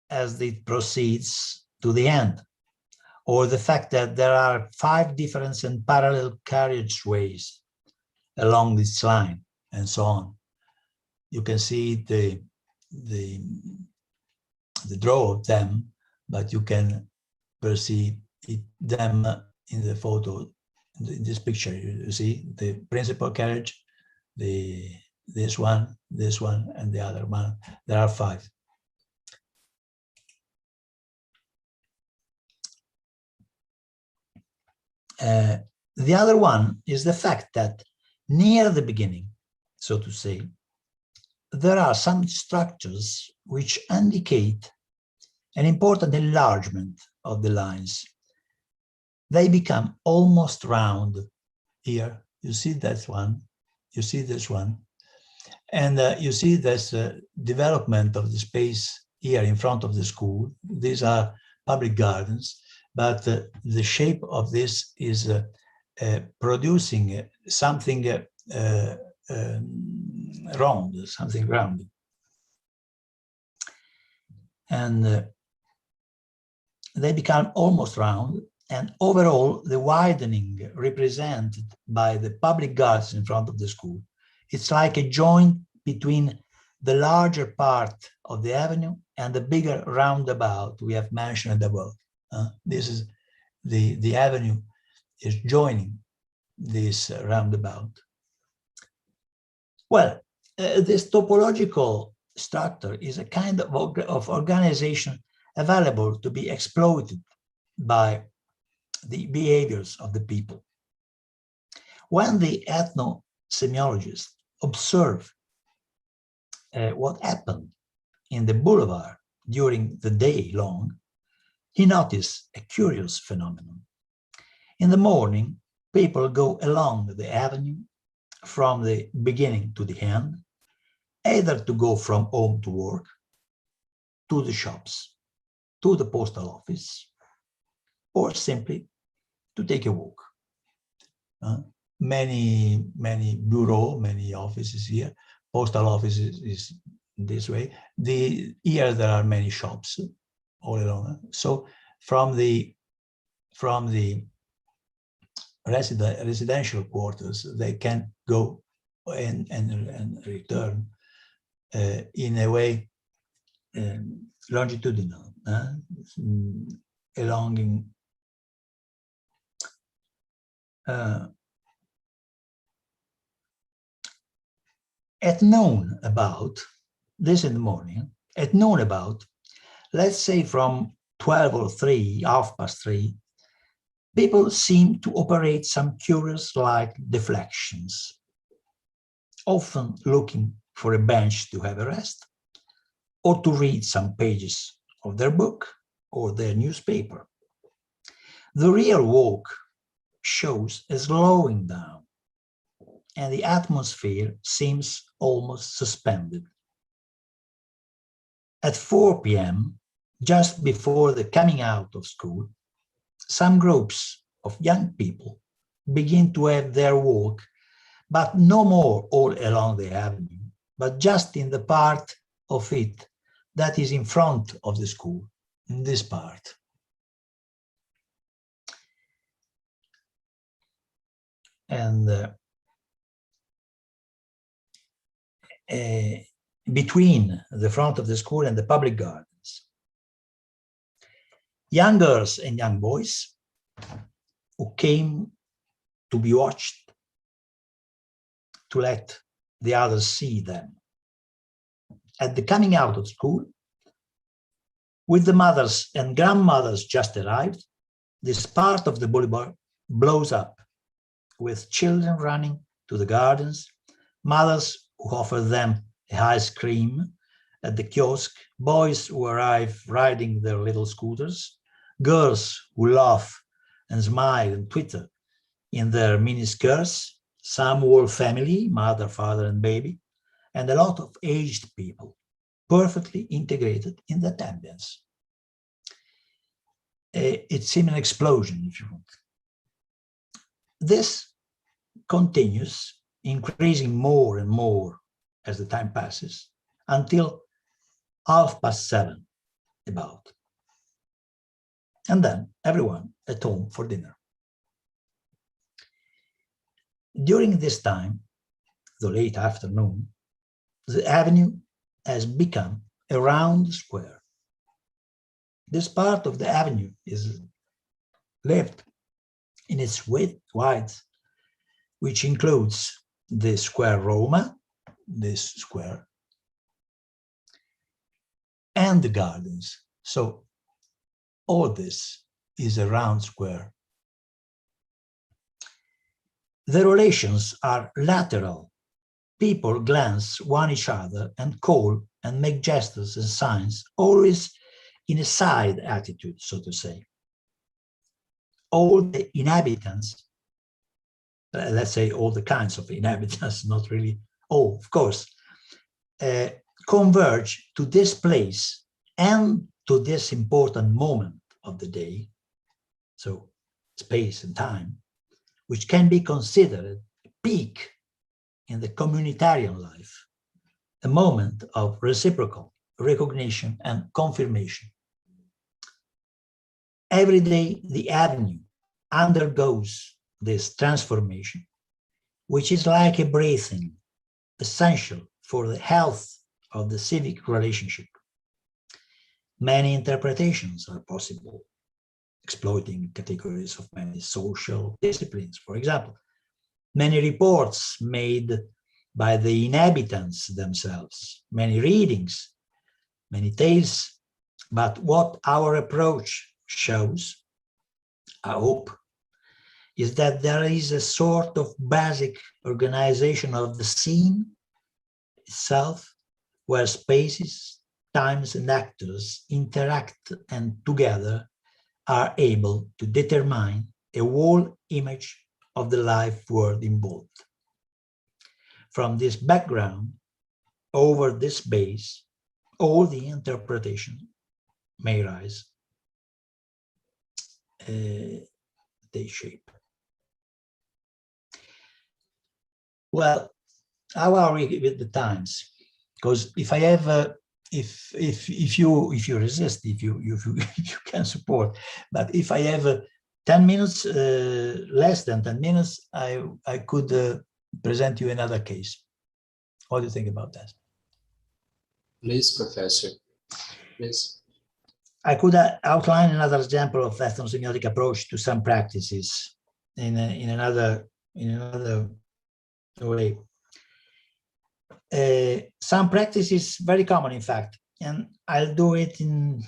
as it proceeds to the end, or the fact that there are 5 different and parallel carriageways along this line, and so on. You can see the draw of them, but you can perceive them in the photo, in this picture. You see the principal carriage, this one, and the other one. There are 5. The other one is the fact that near the beginning, so to say, there are some structures which indicate an important enlargement of the lines. They become almost round here. You see that one, you see this one, and you see this development of the space here in front of the school. These are public gardens, but the shape of this is producing something round, something round. And they become almost round, and overall the widening represented by the public gardens in front of the school, it's like a joint between the larger part of the avenue and the bigger roundabout we have mentioned above. This is the avenue is joining this roundabout. Well, this topological structure is a kind of organization available to be exploited by the behaviors of the people. When the ethno-semiologists observe what happened in the boulevard during the day long, he noticed a curious phenomenon. In the morning, people go along the avenue from the beginning to the end, either to go from home to work, to the shops, to the postal office, or simply to take a walk. Many bureaux, many offices here, postal offices is this way. Here there are many shops all along. So from the residential quarters, they can go and return in a way longitudinal, along at noon about, this in the morning, at noon about, let's say from 12 or 3, half past 3, people seem to operate some curious like deflections, often looking for a bench to have a rest, or to read some pages of their book or their newspaper. The real walk shows a slowing down, and the atmosphere seems almost suspended. At 4 p.m., just before the coming out of school, some groups of young people begin to have their walk, but no more all along the avenue, but just in the part of it that is in front of the school, in this part. And between the front of the school and the public gardens, young girls and young boys who came to be watched, to let the others see them. At the coming out of school, with the mothers and grandmothers just arrived, this part of the boulevard blows up, with children running to the gardens, mothers who offer them ice cream at the kiosk, boys who arrive riding their little scooters, girls who laugh and smile and twitter in their miniskirts, some whole family, mother, father, and baby, and a lot of aged people, perfectly integrated in that ambience. It seemed an explosion, if you want. This continues, increasing more and more as the time passes, until 7:30 about. And then everyone at home for dinner. During this time, the late afternoon, the avenue has become a round square. This part of the avenue is left in its width, which includes the square Roma, this square, and the gardens. So all this is a round square. The relations are lateral. People glance one each other and call and make gestures and signs, always in a side attitude, so to say. All the inhabitants, let's say all the kinds of inhabitants, not really all, of course, converge to this place and to this important moment of the day, so space and time, which can be considered a peak in the communitarian life, a moment of reciprocal recognition and confirmation. Every day, the avenue undergoes this transformation, which is like a breathing, essential for the health of the civic relationship. Many interpretations are possible, exploiting categories of many social disciplines, for example. Many reports made by the inhabitants themselves, many readings, many tales, but what our approach shows, I hope, is that there is a sort of basic organization of the scene itself, where spaces, times, and actors interact and together are able to determine a whole image of the life world involved. From this background, over this base, all the interpretation may rise, they shape. Well, how are we with the times? Because if I have, if you resist, if you can support, but if I have 10 minutes, less than 10 minutes, I could present you another case. What do you think about that? Please, Professor, please. I could outline another example of ethno-semiotic approach to some practices in another way. Some practice is very common, in fact, and I'll do it in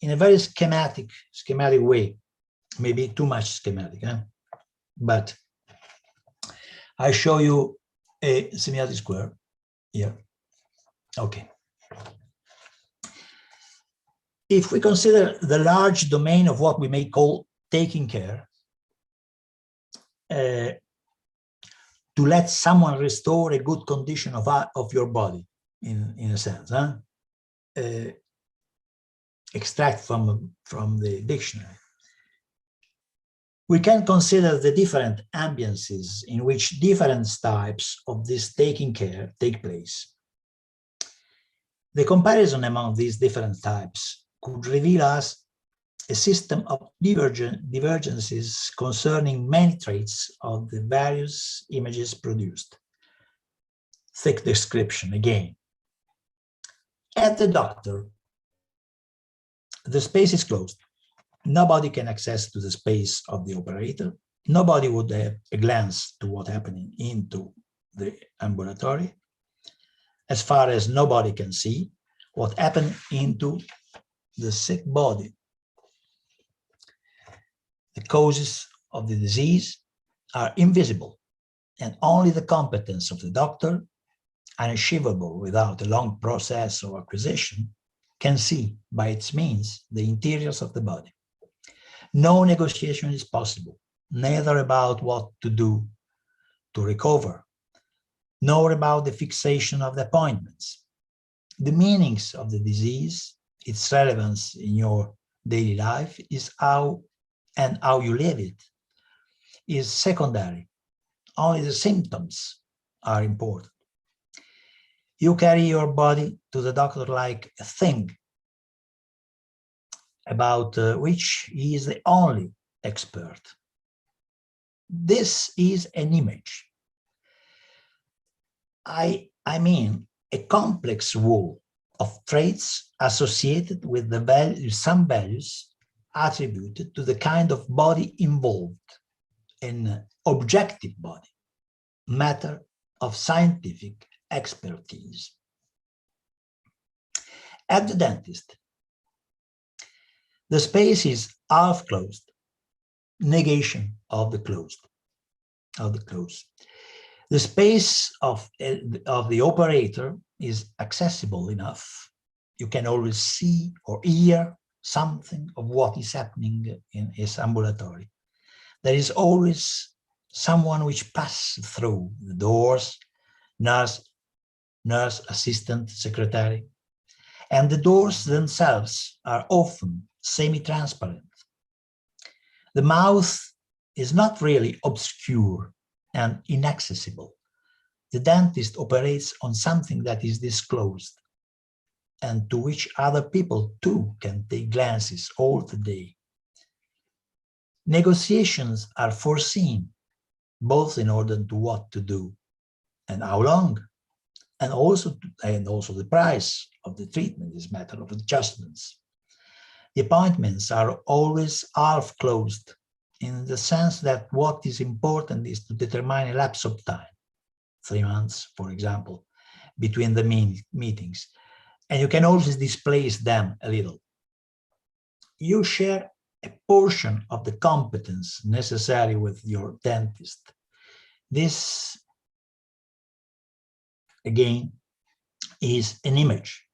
a very schematic way, maybe too much schematic, but I show you a semiotic square here. Okay. If we consider the large domain of what we may call taking care, to let someone restore a good condition of your body, in a sense, extract from the dictionary. We can consider the different ambiances in which different types of this taking care take place. The comparison among these different types could reveal us a system of divergences concerning many traits of the various images produced. Thick description again. At the doctor, the space is closed. Nobody can access to the space of the operator. Nobody would have a glance to what's happening into the ambulatory, as far as nobody can see what happened into the sick body. The causes of the disease are invisible, and only the competence of the doctor, unachievable without a long process of acquisition, can see by its means the interiors of the body. No negotiation is possible, neither about what to do to recover, nor about the fixation of the appointments. The meanings of the disease, its relevance in your daily life, is how you live it, is secondary. Only the symptoms are important. You carry your body to the doctor like a thing about which he is the only expert. This is an image. I mean a complex whole of traits associated with some values attributed to the kind of body involved, an objective body, matter of scientific expertise. At the dentist, the space is half closed, negation of the closed. The space of the operator is accessible enough. You can always see or hear something of what is happening in his ambulatory. There is always someone which passes through the doors, nurse, assistant, secretary, and the doors themselves are often semi-transparent. The mouth is not really obscure and inaccessible. The dentist operates on something that is disclosed and to which other people too can take glances all the day. Negotiations are foreseen, both in order to what to do and how long, and also the price of the treatment is a matter of adjustments. The appointments are always half closed, in the sense that what is important is to determine a lapse of time, 3 months, for example, between the meetings, and you can always displace them a little. You share a portion of the competence necessary with your dentist. This, again, is an image.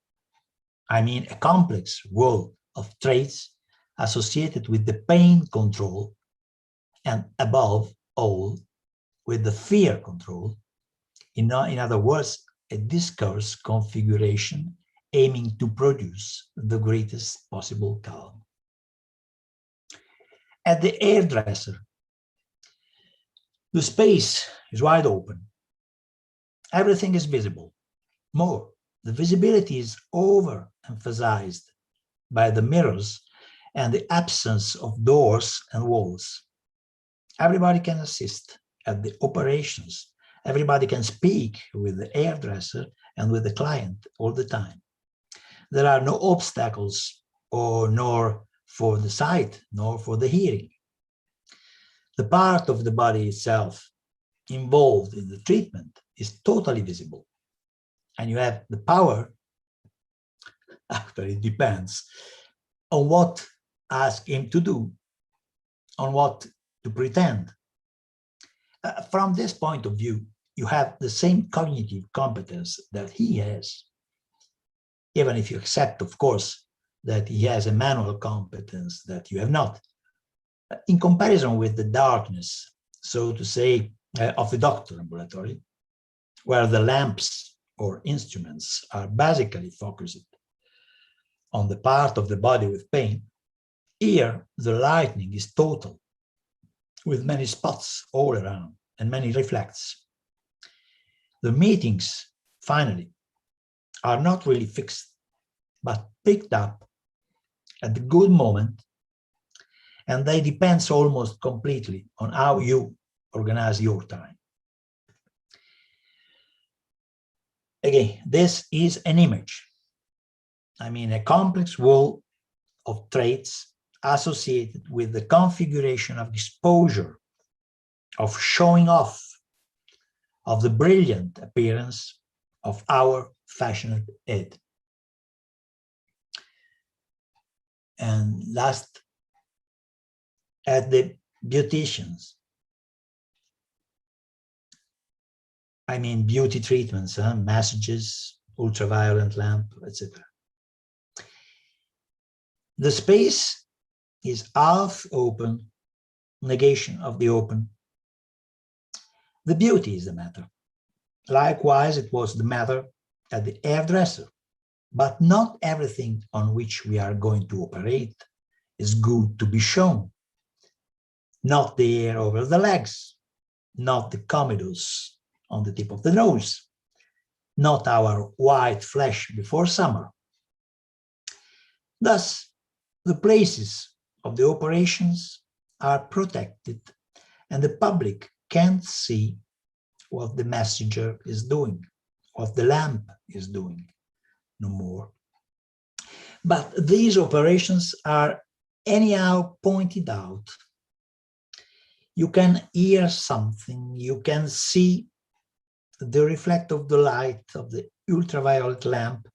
I mean, a complex world of traits associated with the pain control and above all with the fear control. In other words, a discourse configuration aiming to produce the greatest possible calm. At the hairdresser, the space is wide open. Everything is visible. More, the visibility is overemphasized by the mirrors and the absence of doors and walls. Everybody can assist at the operations. Everybody can speak with the hairdresser and with the client all the time. There are no obstacles, nor for the sight, nor for the hearing. the part of the body itself involved in the treatment is totally visible. And you have the power, actually it depends on what ask him to do, on what to pretend. From this point of view, you have the same cognitive competence that he has, even if you accept, of course, that he has a manual competence that you have not. In comparison with the darkness, so to say, of the doctor ambulatory, where the lamps or instruments are basically focused on the part of the body with pain, here the lighting is total, with many spots all around and many reflects. The meetings, finally, are not really fixed, but picked up at the good moment, and they depend almost completely on how you organize your time. Again, this is an image. I mean, a complex wall of traits associated with the configuration of exposure, of showing off, of the brilliant appearance of our fashioned head. And last, at the beauticians. I mean, beauty treatments, massages, ultraviolet lamp, etc. The space is half open, negation of the open. The beauty is the matter. Likewise, it was the matter at the hairdresser, but not everything on which we are going to operate is good to be shown. Not the hair over the legs, not the comedus on the tip of the nose, not our white flesh before summer. Thus, the places of the operations are protected and the public can't see what the messenger is doing, what the lamp is doing, no more. But these operations are anyhow pointed out. You can hear something, you can see the reflect of the light of the ultraviolet lamp,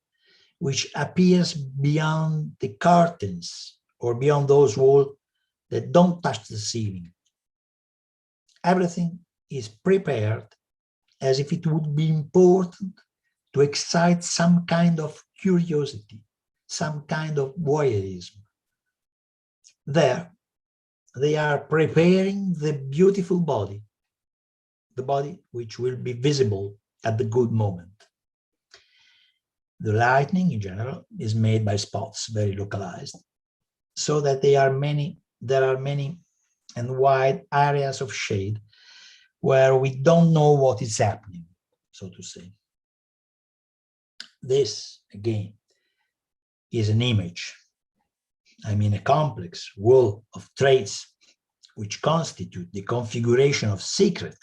which appears beyond the curtains or beyond those walls that don't touch the ceiling. Everything is prepared as if it would be important to excite some kind of curiosity, some kind of voyeurism. There, they are preparing the beautiful body, the body which will be visible at the good moment. The lighting in general is made by spots, very localized, so that there are many and wide areas of shade where we don't know what is happening, so to say. This, again, is an image. I mean, a complex wall of traits which constitute the configuration of secret.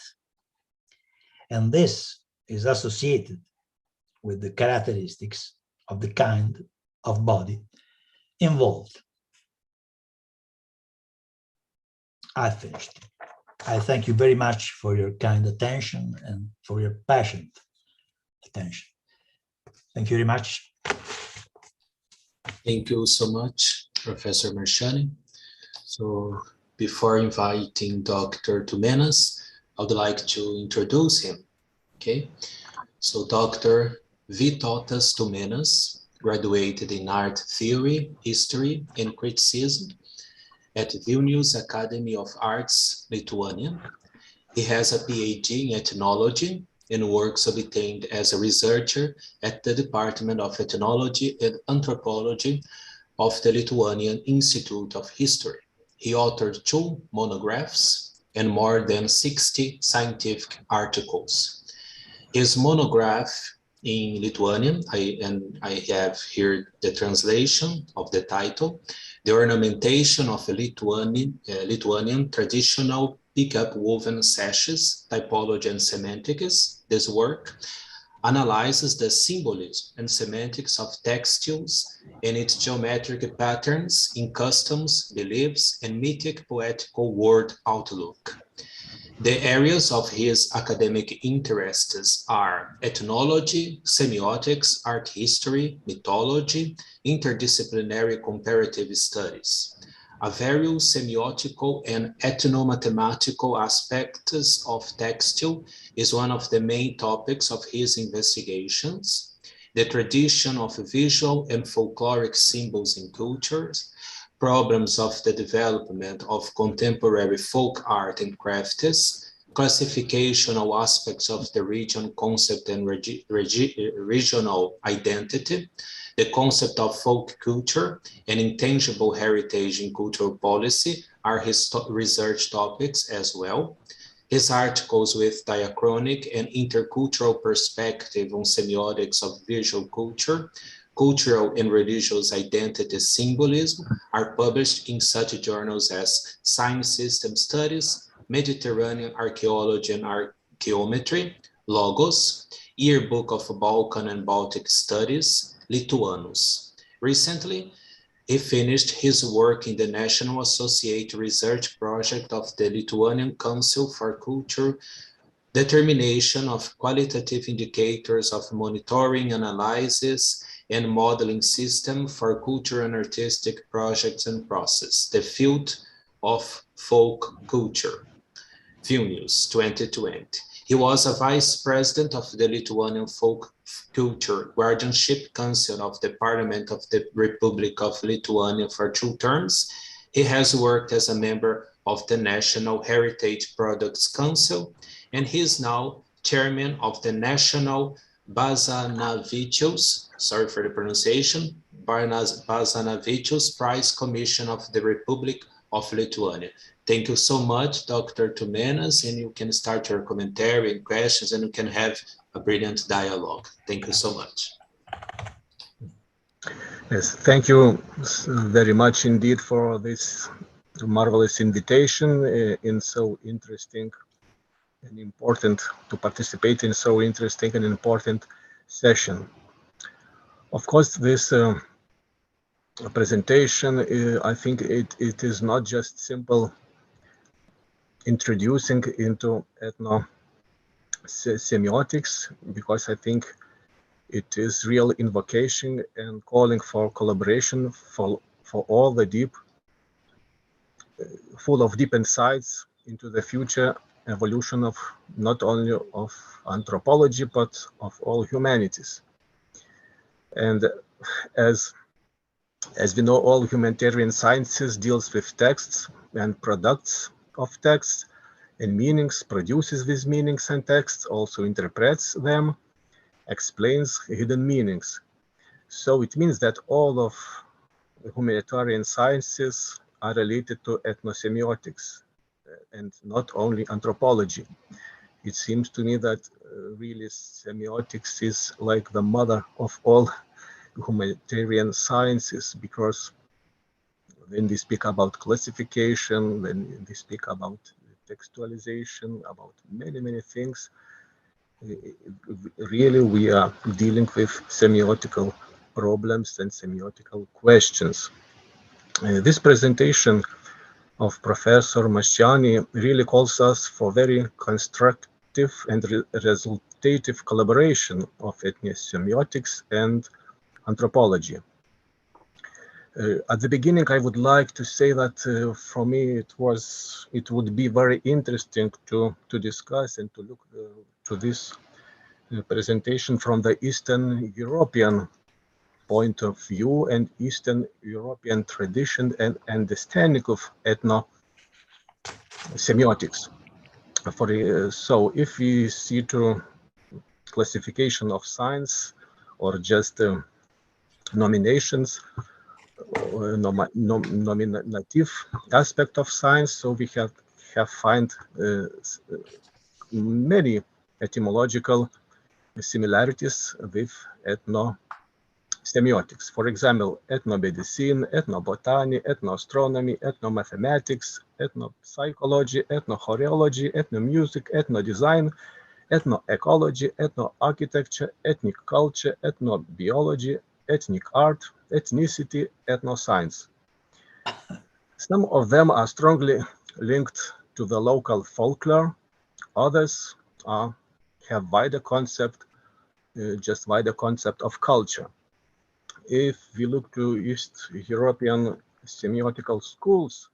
And this is associated with the characteristics of the kind of body involved. I finished. I thank you very much for your kind attention and for your passionate attention. Thank you very much. Thank you so much, Professor Marsciani. So before inviting Dr. Tumėnas, I would like to introduce him. Okay, so Dr. Vytautas Tumėnas graduated in art theory, history, and criticism at Vilnius Academy of Arts, Lithuanian. He has a PhD in ethnology and works obtained as a researcher at the Department of Ethnology and Anthropology of the Lithuanian Institute of History. He authored 2 monographs and more than 60 scientific articles. His monograph in Lithuanian, I have here the translation of the title, The Ornamentation of a Lithuanian Traditional Pickup Woven Sashes, Typology and Semantics. This work analyzes the symbolism and semantics of textiles and its geometric patterns in customs, beliefs, and mythic poetical world outlook. The areas of his academic interests are ethnology, semiotics, art history, mythology, interdisciplinary comparative studies. A various semiotical and ethnomathematical aspects of textile is one of the main topics of his investigations. The tradition of visual and folkloric symbols in cultures, problems of the development of contemporary folk art and crafts, classificational aspects of the region concept and regional identity, the concept of folk culture and intangible heritage in cultural policy are his research topics as well. His articles with diachronic and intercultural perspective on semiotics of visual culture, cultural and religious identity symbolism are published in such journals as Science System Studies, Mediterranean Archaeology and Archaeometry, Logos, Yearbook of Balkan and Baltic Studies, Lithuanians. Recently, he finished his work in the National Associate Research Project of the Lithuanian Council for Culture, determination of qualitative indicators of monitoring, analysis, and modeling system for cultural and artistic projects and process, the field of folk culture, Vilnius 2020. He was a vice president of the Lithuanian Folk Culture Guardianship Council of the Parliament of the Republic of Lithuania for 2 terms. He has worked as a member of the National Heritage Products Council, and he is now chairman of the National Basanavičius, sorry for the pronunciation, Basanavičius Prize Commission of the Republic of Lithuania. Thank you so much, Dr. Tumėnas, and you can start your commentary and questions, and you can have a brilliant dialogue. Thank you so much. Yes, thank you very much indeed for this marvelous invitation in so interesting and important to participate in so interesting and important session. Of course, this presentation, I think it is not just simple introducing into ethno-semiotics, because I think it is real invocation and calling for collaboration for all the deep, full of deep insights into the future evolution of not only of anthropology, but of all humanities. And as we know, all humanitarian sciences deals with texts and products of texts and meanings, produces these meanings and texts, also interprets them, explains hidden meanings. So it means that all of humanitarian sciences are related to ethnosemiotics and not only anthropology. It seems to me that really semiotics is like the mother of all humanitarian sciences, because when we speak about classification, when we speak about textualization, about many things, really we are dealing with semiotical problems and semiotical questions. This presentation of Professor Marsciani really calls us for very constructive and resultative collaboration of ethnosemiotics and anthropology. At the beginning, I would like to say that for me it would be very interesting to discuss and to look to this presentation from the Eastern European point of view and Eastern European tradition and understanding of ethnosemiotics. So if we see to classification of science or just nominations, nominative aspect of science, so we have find many etymological similarities with ethnosemiotics. For example, ethnomedicine, ethnobotany, ethnoastronomy, ethnomathematics, ethnopsychology, ethnochoreology, ethnomusic, ethnodesign, ethnoecology, ethnoarchitecture, ethnic culture, ethnobiology, ethnic art, ethnicity, ethnoscience. Some of them are strongly linked to the local folklore. Others have wider concept, just wider concept of culture. If we look to East European semiotical schools,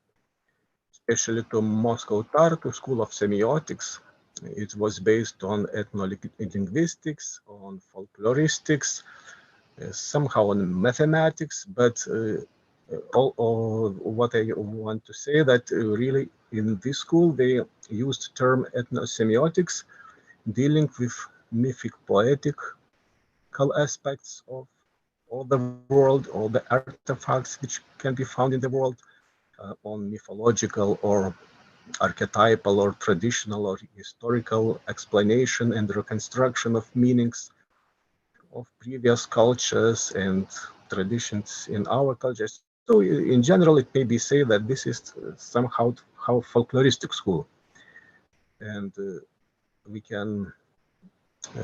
especially to Moscow Tartu School of Semiotics, it was based on ethnolinguistics, on folkloristics, somehow on mathematics, but what I want to say that really in this school they used the term ethnosemiotics, dealing with mythic poetical aspects of all the world, all the artifacts which can be found in the world, on mythological or archetypal or traditional or historical explanation and reconstruction of meanings of previous cultures and traditions in our cultures. So in general, it may be said that this is somehow how folkloristic school. And we can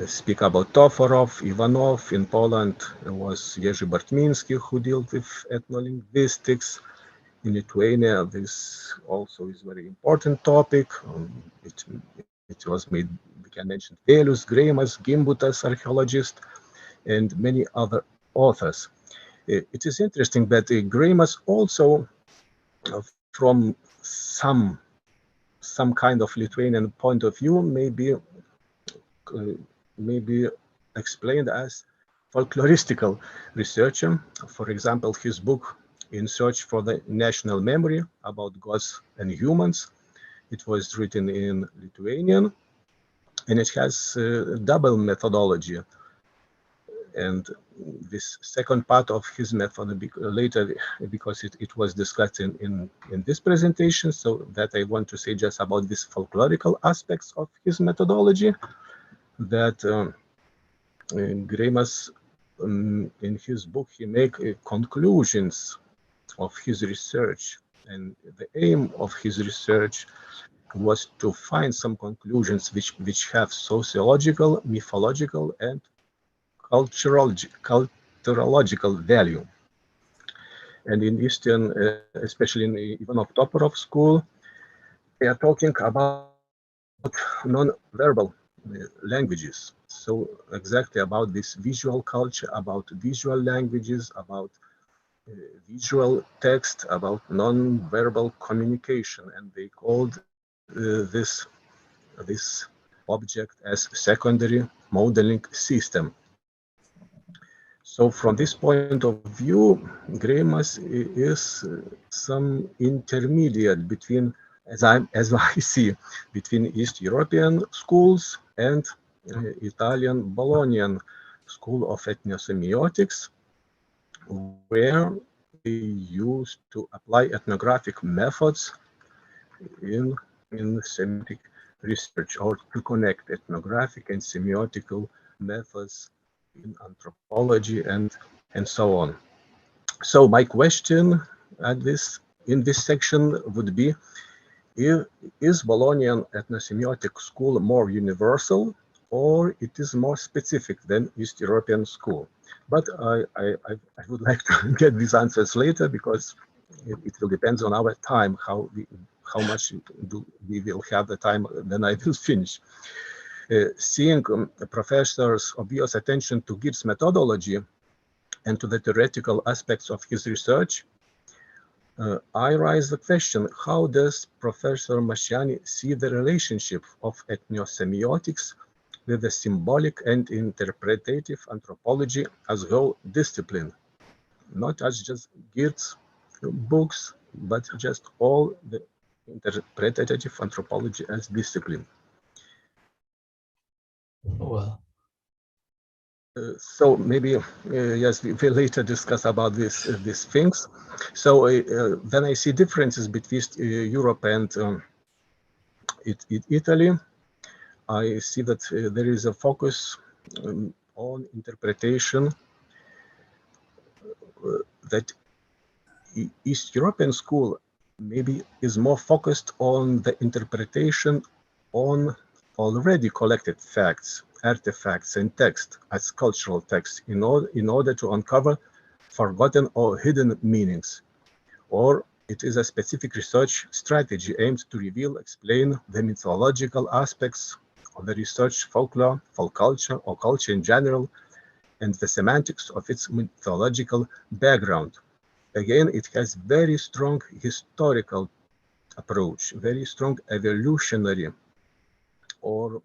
speak about Toporov, Ivanov. In Poland was Jerzy Bartminski who dealt with ethnolinguistics. In Lithuania, this also is a very important topic. It was made, we can mention Vėlius, Greimas, Gimbutas, archaeologist, and many other authors. It is interesting that Greimas also, from some kind of Lithuanian point of view, may be explained as folkloristical researcher. For example, his book In Search for the National Memory about Gods and Humans, it was written in Lithuanian, and it has a double methodology. And this second part of his method later, because it was discussed in this presentation, so that I want to say just about these folklorical aspects of his methodology, that Greimas, in his book, he make conclusions of his research, and the aim of his research was to find some conclusions which have sociological, mythological, and culturological value. And in Eastern, especially in Ivanov Toporov school, they are talking about non-verbal languages. So exactly about this visual culture, about visual languages, about visual text, about non-verbal communication, and they called this object as secondary modeling system. So from this point of view, Greimas is some intermediate between, as I see, between East European schools and Italian Bolognian school of ethnosemiotics, where they used to apply ethnographic methods in semiotic research, or to connect ethnographic and semiotical methods in anthropology and so on. So my question in this section would be, is Bolognian ethnosemiotic school more universal, or it is more specific than East European school? But I would like to get these answers later, because it will depend on our time, how much we will have the time, then I will finish. Seeing Professor's obvious attention to Girt's methodology and to the theoretical aspects of his research, I raise the question, how does Professor Marsciani see the relationship of ethnosemiotics with the symbolic and interpretative anthropology as a whole discipline? Not as just Girt's books, but just all the interpretative anthropology as discipline. Well, so maybe yes, we will later discuss about these things. So then I see differences between Europe and Italy. I see that there is a focus on interpretation, that East European school maybe is more focused on the interpretation on already collected facts, artifacts, and text as cultural text in order to uncover forgotten or hidden meanings, or it is a specific research strategy aimed to reveal, explain the mythological aspects of the research folklore, folk culture, or culture in general, and the semantics of its mythological background. Again, it has very strong historical approach, very strong evolutionary or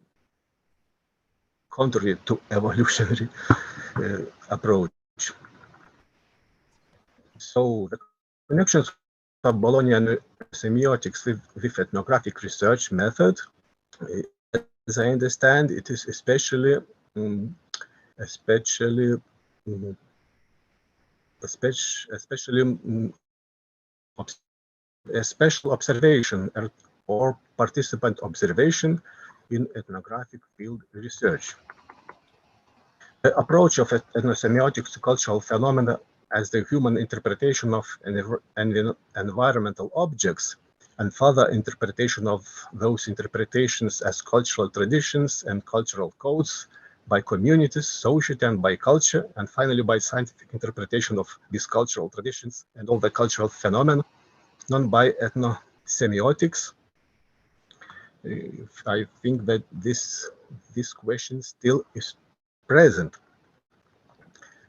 contrary to evolutionary approach. So the connections of Bologna semiotics with ethnographic research method, as I understand, it is especially a special observation or participant observation in ethnographic field research. The approach of ethnosemiotics to cultural phenomena as the human interpretation of environmental objects and further interpretation of those interpretations as cultural traditions and cultural codes by communities, society, and by culture, and finally by scientific interpretation of these cultural traditions and all the cultural phenomena, known by ethnosemiotics. I think that this question still is present,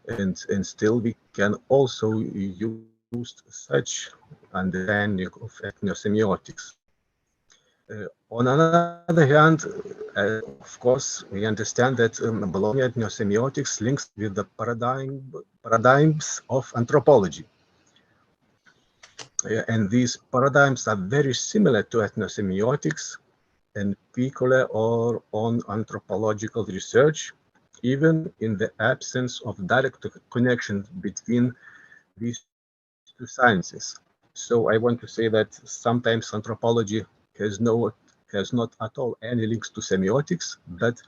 and still we can also use such understanding of ethnosemiotics. On another hand, of course, we understand that Bologna ethnosemiotics links with the paradigms of anthropology. And these paradigms are very similar to ethnosemiotics and peculiar or on anthropological research, even in the absence of direct connection between these two sciences. So I want to say that sometimes anthropology has not at all any links to semiotics, but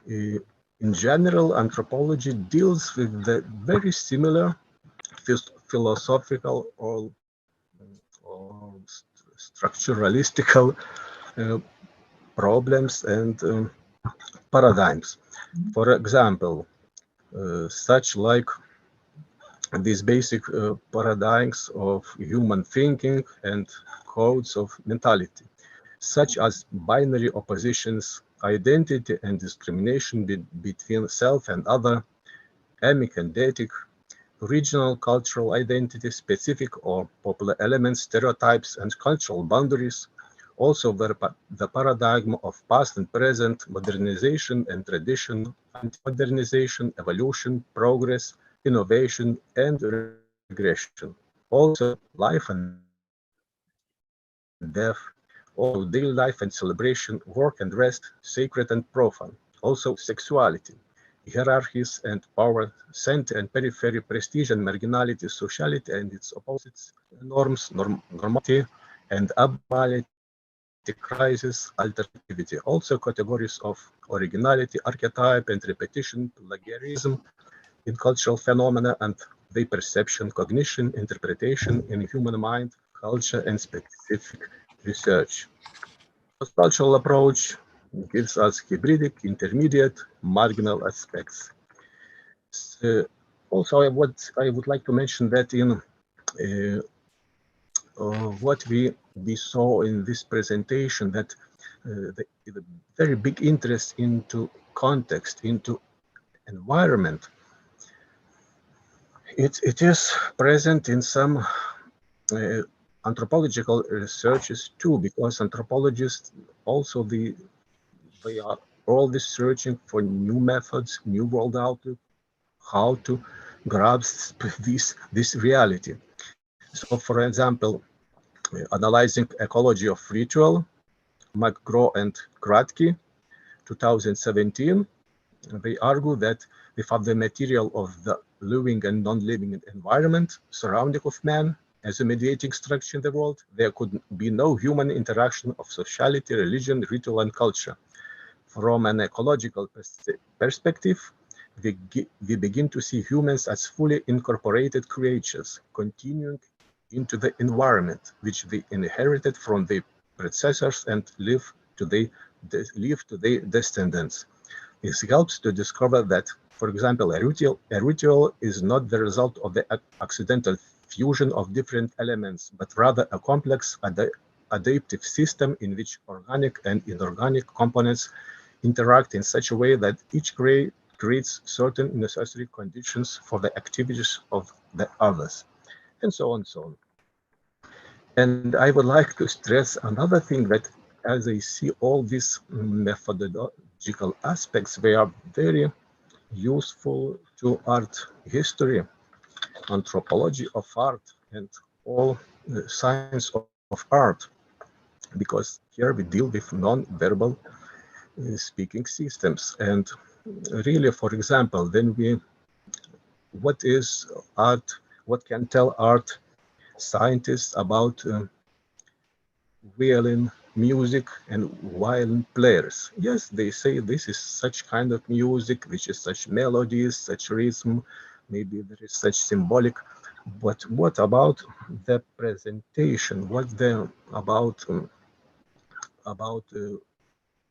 in general, anthropology deals with the very similar philosophical or structuralistical problems and paradigms. For example, such like these basic paradigms of human thinking and codes of mentality, such as binary oppositions, identity and discrimination between self and other, emic and detic, regional cultural identity, specific or popular elements, stereotypes, and cultural boundaries. Also, the paradigm of past and present, modernization and tradition, anti-modernization, evolution, progress, innovation, and regression. Also, life and death, also daily life and celebration, work and rest, sacred and profane. Also, sexuality, hierarchies and power, center and periphery, prestige and marginality, sociality and its opposites, norms, normality and abnormality, crisis, alternativity. Also, categories of originality, archetype and repetition, plagiarism in cultural phenomena and their perception, cognition, interpretation in human mind, culture, and specific research. The cultural approach gives us hybridic, intermediate, marginal aspects. So also, I would like to mention that in what we saw in this presentation, that the very big interest into context, into environment, it is present in some anthropological researches too, because anthropologists also they are always searching for new methods, new world outlook, how to grasp this reality. So, for example, analyzing ecology of ritual, McGraw and Kratky, 2017, they argue that without the material of the living and non-living environment surrounding of man as a mediating structure in the world, there could be no human interaction of sociality, religion, ritual, and culture. From an ecological perspective, we begin to see humans as fully incorporated creatures, continuing into the environment which they inherited from their predecessors and live today leave to their descendants. This helps to discover that, for example, a ritual is not the result of the accidental fusion of different elements, but rather a complex adaptive system in which organic and inorganic components interact in such a way that each creates certain necessary conditions for the activities of the others, and so on, so on. And I would like to stress another thing, that as I see all these methodological aspects, they are very useful to art history, anthropology of art, and all science of art, because here we deal with non-verbal speaking systems. And really, for example, what is art? What can tell art scientists about violin music and violin players? Yes, they say this is such kind of music, which is such melodies, such rhythm, maybe there is such symbolic. But what about the presentation? What's the about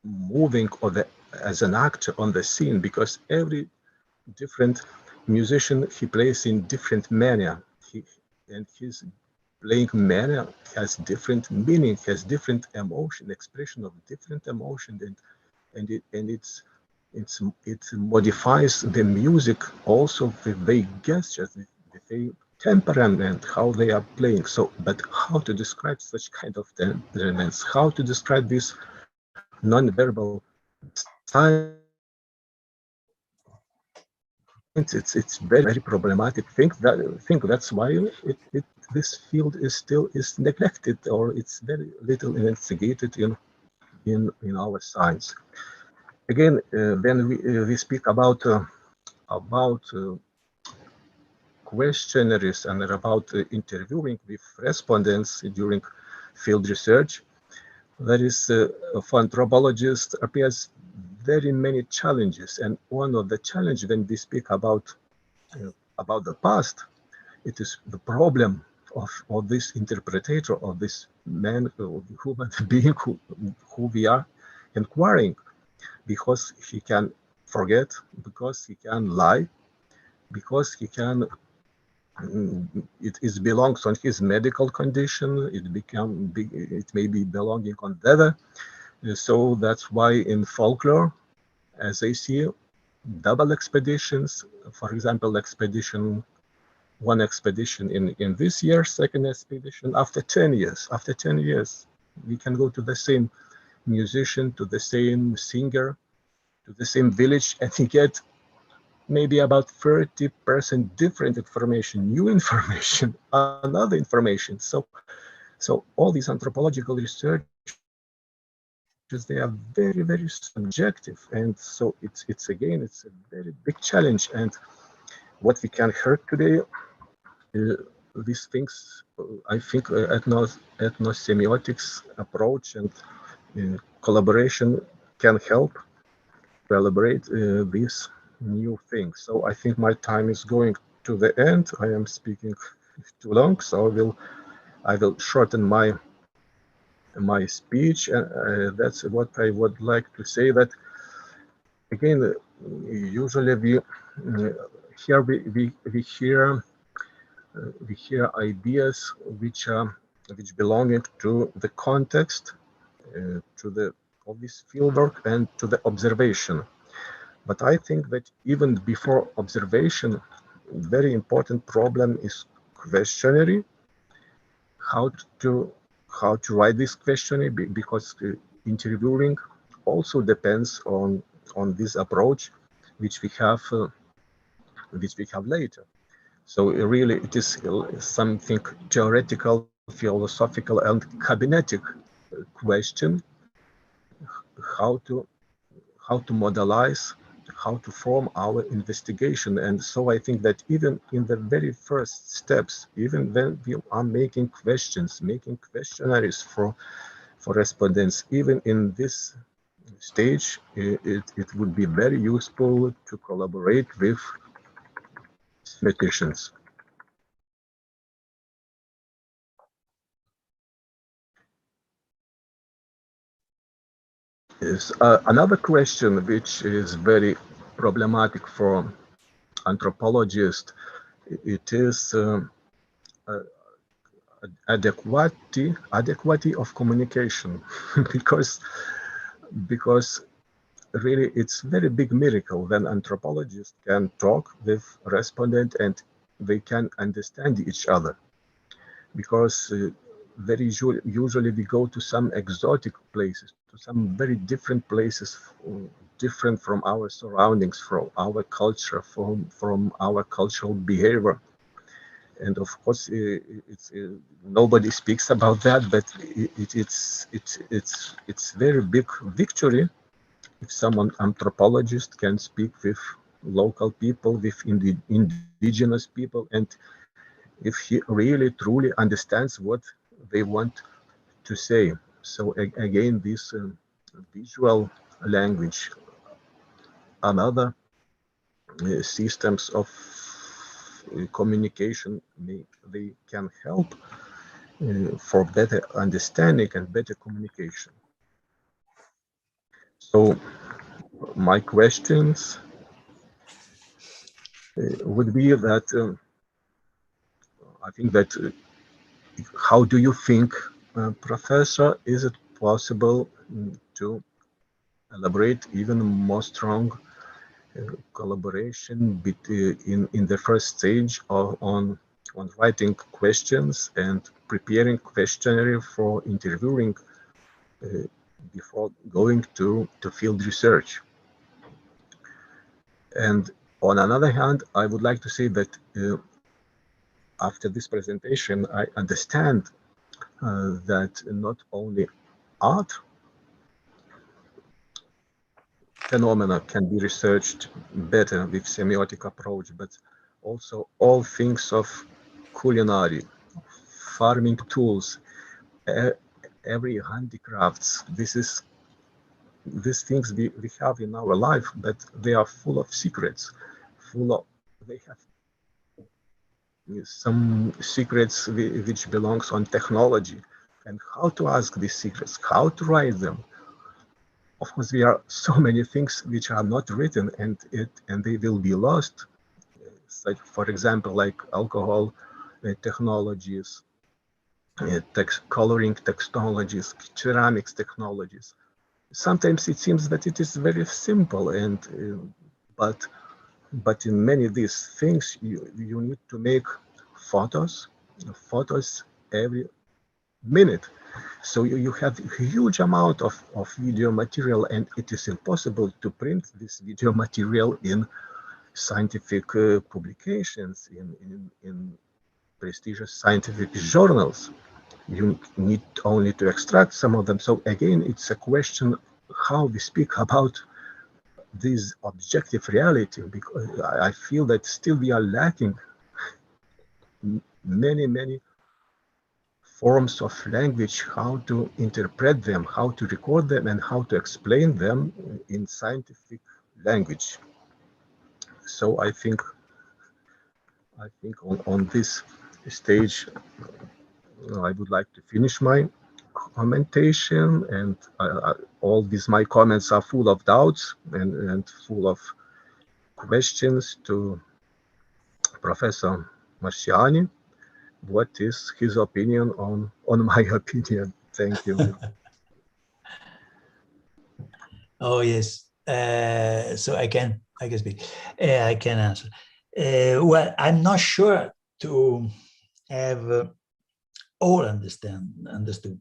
moving or as an actor on the scene? Because every different musician, he plays in different manner, and his playing manner has different meaning, has different emotion, expression of different emotion, and it modifies the music also with their gestures, with their temperament, how they are playing. So, but how to describe such kind of temperaments? How to describe this non-verbal signs? It's very problematic. Think that's why this field is neglected, or it's very little investigated in our science. Again, when we speak about questionnaires and about interviewing with respondents during field research, there is for anthropologists appears very many challenges, and one of the challenges when we speak about the past, it is the problem of this interpreter, of this man, human being who we are inquiring, because he can forget, because he can lie, because he can it belongs on his medical condition, it may be belonging on weather. So that's why in folklore, as I see, double expeditions, for example, one expedition in this year, second expedition after 10 years, we can go to the same musician, to the same singer, to the same village, and you get maybe about 30% different information, new information, another information. So all these anthropological research, they are very, very subjective, and so it's a very big challenge. And what we can hear today, these things, I think ethnosemiotics approach and collaboration can help to elaborate these new things. So I think my time is going to the end. I am speaking too long, so I will shorten my speech. That's what I would like to say. That again, usually we hear ideas which belonging to the context, of this fieldwork and to the observation. But I think that even before observation, very important problem is questionnaire. How to write this questionnaire, because interviewing also depends on this approach, which we have later. So really, it is something theoretical, philosophical, and cabinetic question. How to modelize, how to form our investigation. And so I think that even in the very first steps, even when we are making questionnaires for respondents, even in this stage, it would be very useful to collaborate with semioticians. Is another question which is very problematic for anthropologists. It is adequacy of communication, because really it's very big miracle when anthropologists can talk with respondent and they can understand each other, because very usually we go to some exotic places, to some very different places, different from our surroundings, from our culture, from our cultural behavior. And of course, nobody speaks about that, but it's very big victory if someone anthropologist can speak with local people, with indigenous people, and if he really truly understands what they want to say. So again, this visual language, another systems of communication, they can help for better understanding and better communication. So my questions would be that I think that how do you think, Professor, is it possible to elaborate even more strong collaboration in the first stage on writing questions and preparing questionnaire for interviewing before going to field research? And on another hand, I would like to say that after this presentation, I understand that not only art phenomena can be researched better with semiotic approach, but also all things of culinary, farming tools, every handicrafts. These things we have in our life, but they are full of secrets, they have some secrets which belongs on technology, and how to ask these secrets, how to write them. Of course, there are so many things which are not written, and they will be lost. Such, for example, like alcohol technologies, coloring technologies, ceramics technologies. Sometimes it seems that it is very simple, and but in many of these things you need to make photos every minute. So you have a huge amount of video material, and it is impossible to print this video material in scientific publications, in prestigious scientific journals. You need only to extract some of them. So again, it's a question how we speak about this objective reality, because I feel that still we are lacking many forms of language, how to interpret them, how to record them, and how to explain them in scientific language. So I think on this stage, I would like to finish my commentation, and all these my comments are full of doubts and full of questions to Professor Marsciani. What is his opinion on my opinion? Thank you. Oh yes, so I can speak. I can answer. Well, I'm not sure to have all understood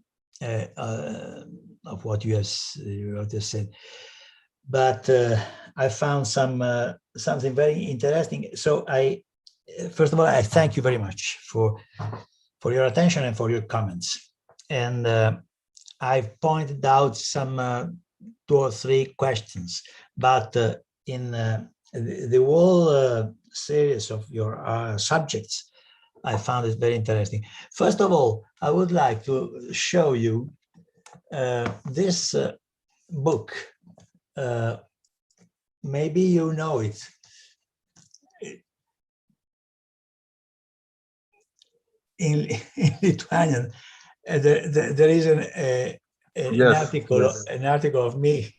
of what you have just said, but I found something very interesting. So first of all, I thank you very much for your attention and for your comments. And I've pointed out some 2 or 3 questions, but in the whole series of your subjects, I found it very interesting. First of all, I would like to show you this book. Maybe you know it. In Lithuanian, there is Yes, yes. an article of me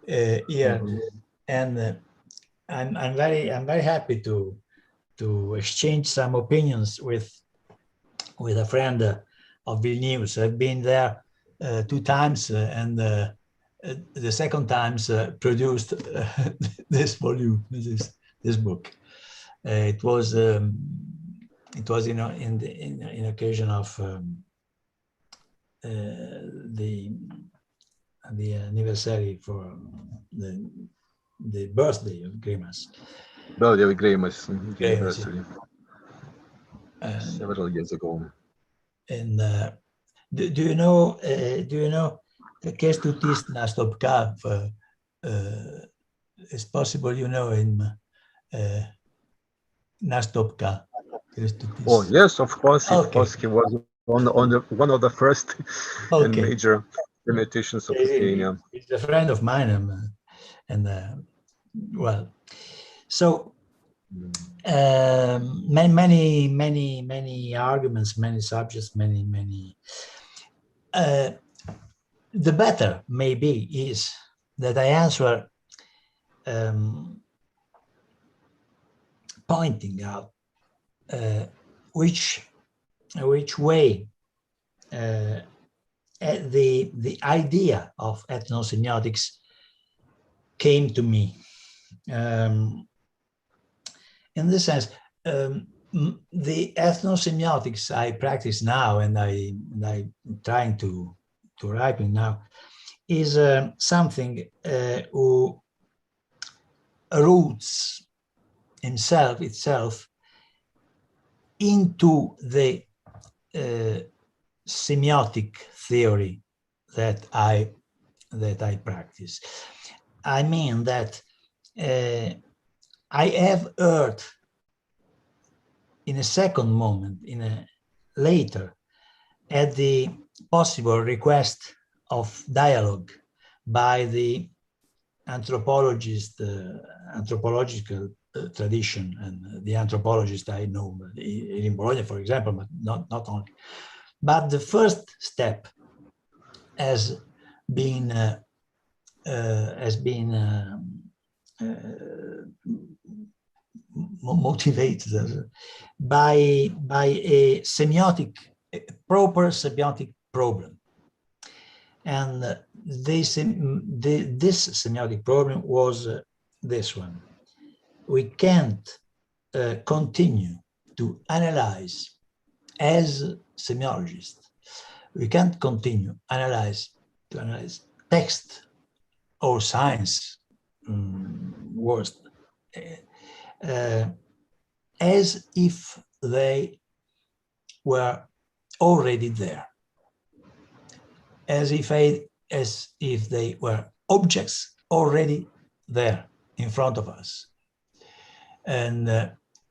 here, Mhm. and I'm very happy to exchange some opinions with a friend of Vilnius. I've been there 2 times, and the second times produced this volume, this book. It was in occasion of the anniversary for the birthday of Grimas. Well, Grimas Yeah. University several years ago. And do you know Kestutis Nastopka? It's possible you know him, Nastopka. Oh yes, of course. Okay. Of course, he was one of the first and Okay. major semioticians of Lithuania. He's a friend of mine, and well, so many arguments, many subjects, many. The better maybe is that I answer pointing out which way the idea of ethnosemiotics came to me. In this sense, the ethnosemiotics I practice now, and I'm trying to ripen now, is something who roots itself into the semiotic theory that I practice. I mean that I have heard in a second moment, later, at the possible request of dialogue by the anthropological tradition, and the anthropologist I know in Bologna, for example, but not only. But the first step has been motivated by a proper semiotic problem. And this semiotic problem was this one. We can't continue to analyze as semiologists. We can't continue to analyze text or science, worst, as if they were already there, as if they were objects already there in front of us. And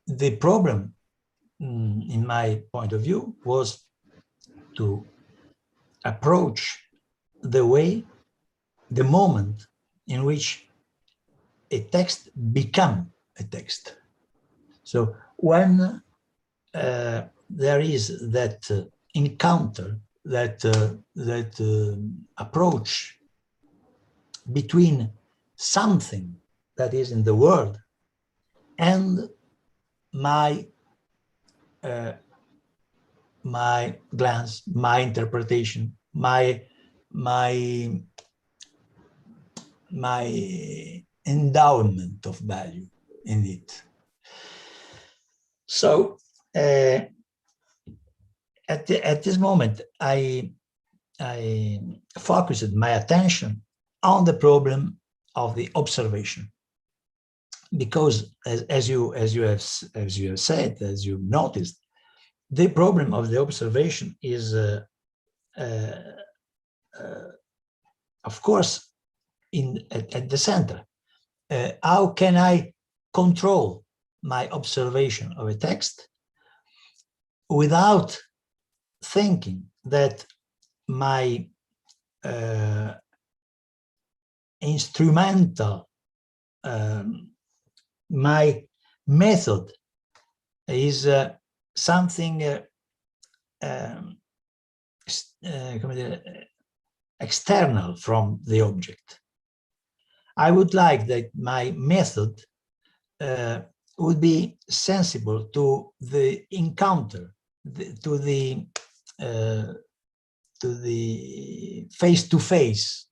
the problem, in my point of view, was to approach the moment in which a text becomes a text. So when there is that encounter, that approach between something that is in the world and my glance, my interpretation, my endowment of value in it. So at this moment, I focused my attention on the problem of the observation, because as you have said, as you noticed, the problem of the observation is, of course, at the center. How can I control my observation of a text without thinking that my instrumental, my method is something external from the object. I would like that my method would be sensible to the encounter, to the face-to-face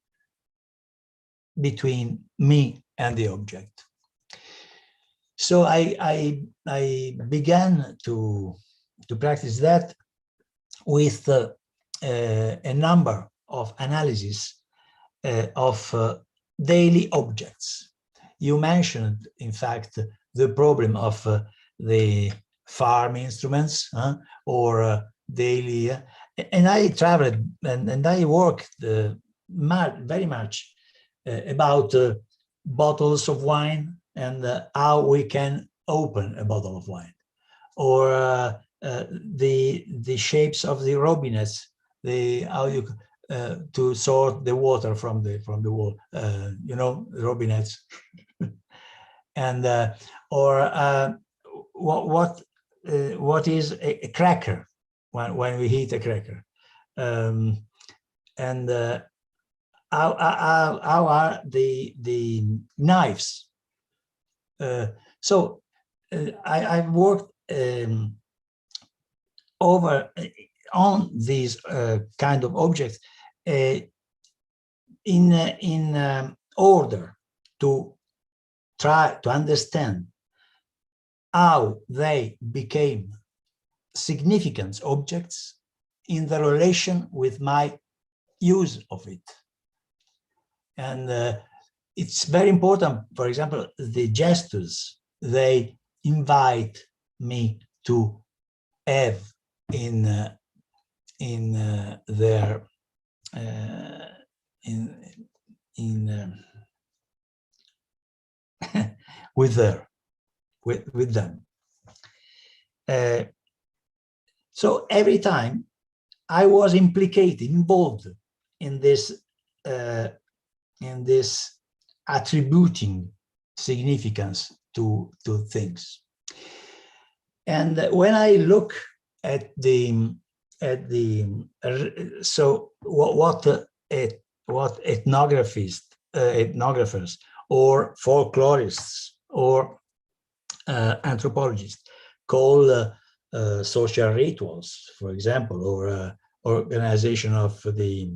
between me and the object. So I began to practice that with a number of analyses of daily objects. You mentioned, in fact, the problem of the farm instruments or daily, and I traveled and I worked very much about bottles of wine and how we can open a bottle of wine, or the shapes of the robinets, how you to sort the water from the wall, you know, robinets, and or what is a cracker when we heat a cracker, and how are the knives. So I've worked over on these kind of objects in order to try to understand how they became significant objects in the relation with my use of it. And it's very important, for example, the gestures, they invite me to have in their with them. So every time I was involved in this attributing significance to things. And when I look at so what ethnographers or folklorists or anthropologists call social rituals, for example, or organization of the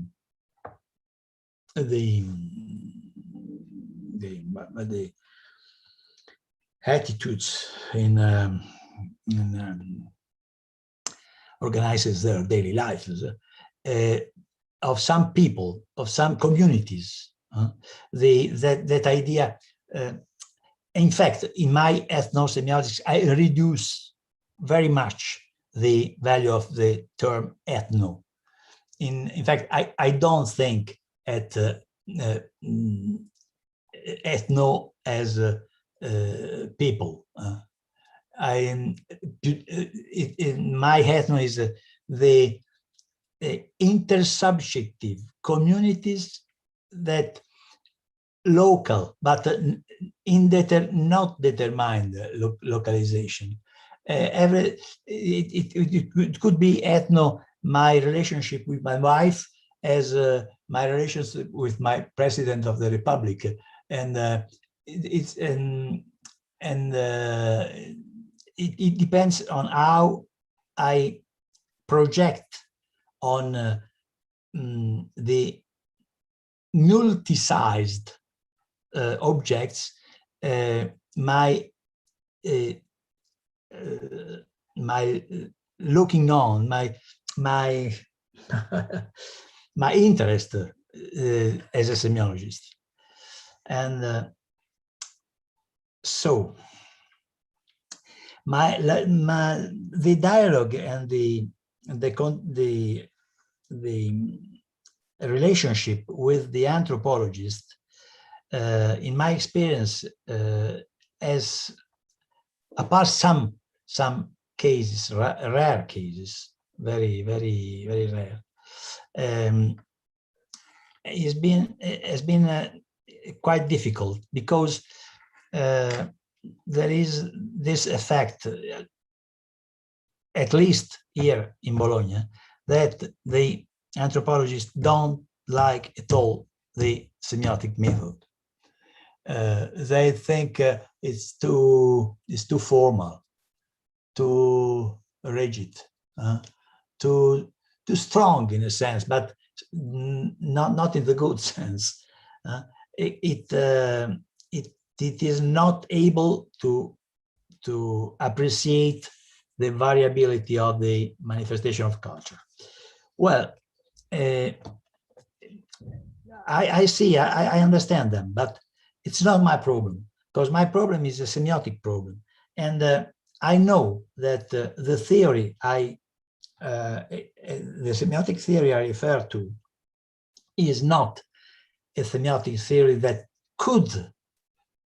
attitudes in organizes their daily lives of some people, of some communities. That idea. In fact, in my ethnosemiotics, I reduce very much the value of the term ethno. In fact, I don't think at ethno as people. My ethno is the intersubjective communities that local, but not determined localization. It could be ethno, my relationship with my wife, as my relationship with my president of the republic, and it depends on how I project on the multi-sized objects my looking on, my interest as a semiologist. And so the dialogue and the relationship with the anthropologist, in my experience, as apart some cases, rare cases, very rare, has been quite difficult, because there is this effect, at least here in Bologna, that the anthropologists don't like at all the semiotic method. They think it's too formal, too rigid, too strong in a sense, but not in the good sense. It is not able to appreciate the variability of the manifestation of culture. Well, I see, I understand them, but it's not my problem, because my problem is a semiotic problem. And I know that the theory the semiotic theory I refer to is not a semiotic theory that could,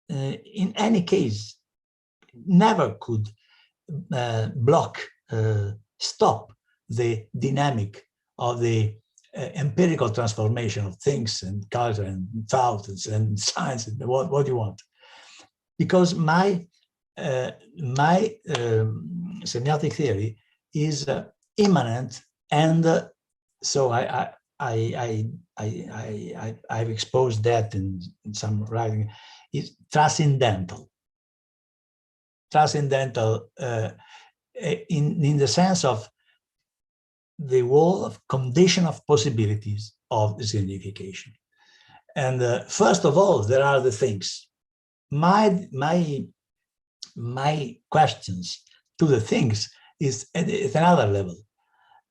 in any case, never could stop the dynamic of the empirical transformation of things and culture and thoughts and science and what you want. Because my semiotic theory is immanent, and so I've exposed that in some writing. Is transcendental in the sense of the whole of condition of possibilities of the signification. And first of all, there are the things. My questions to the things is at another level,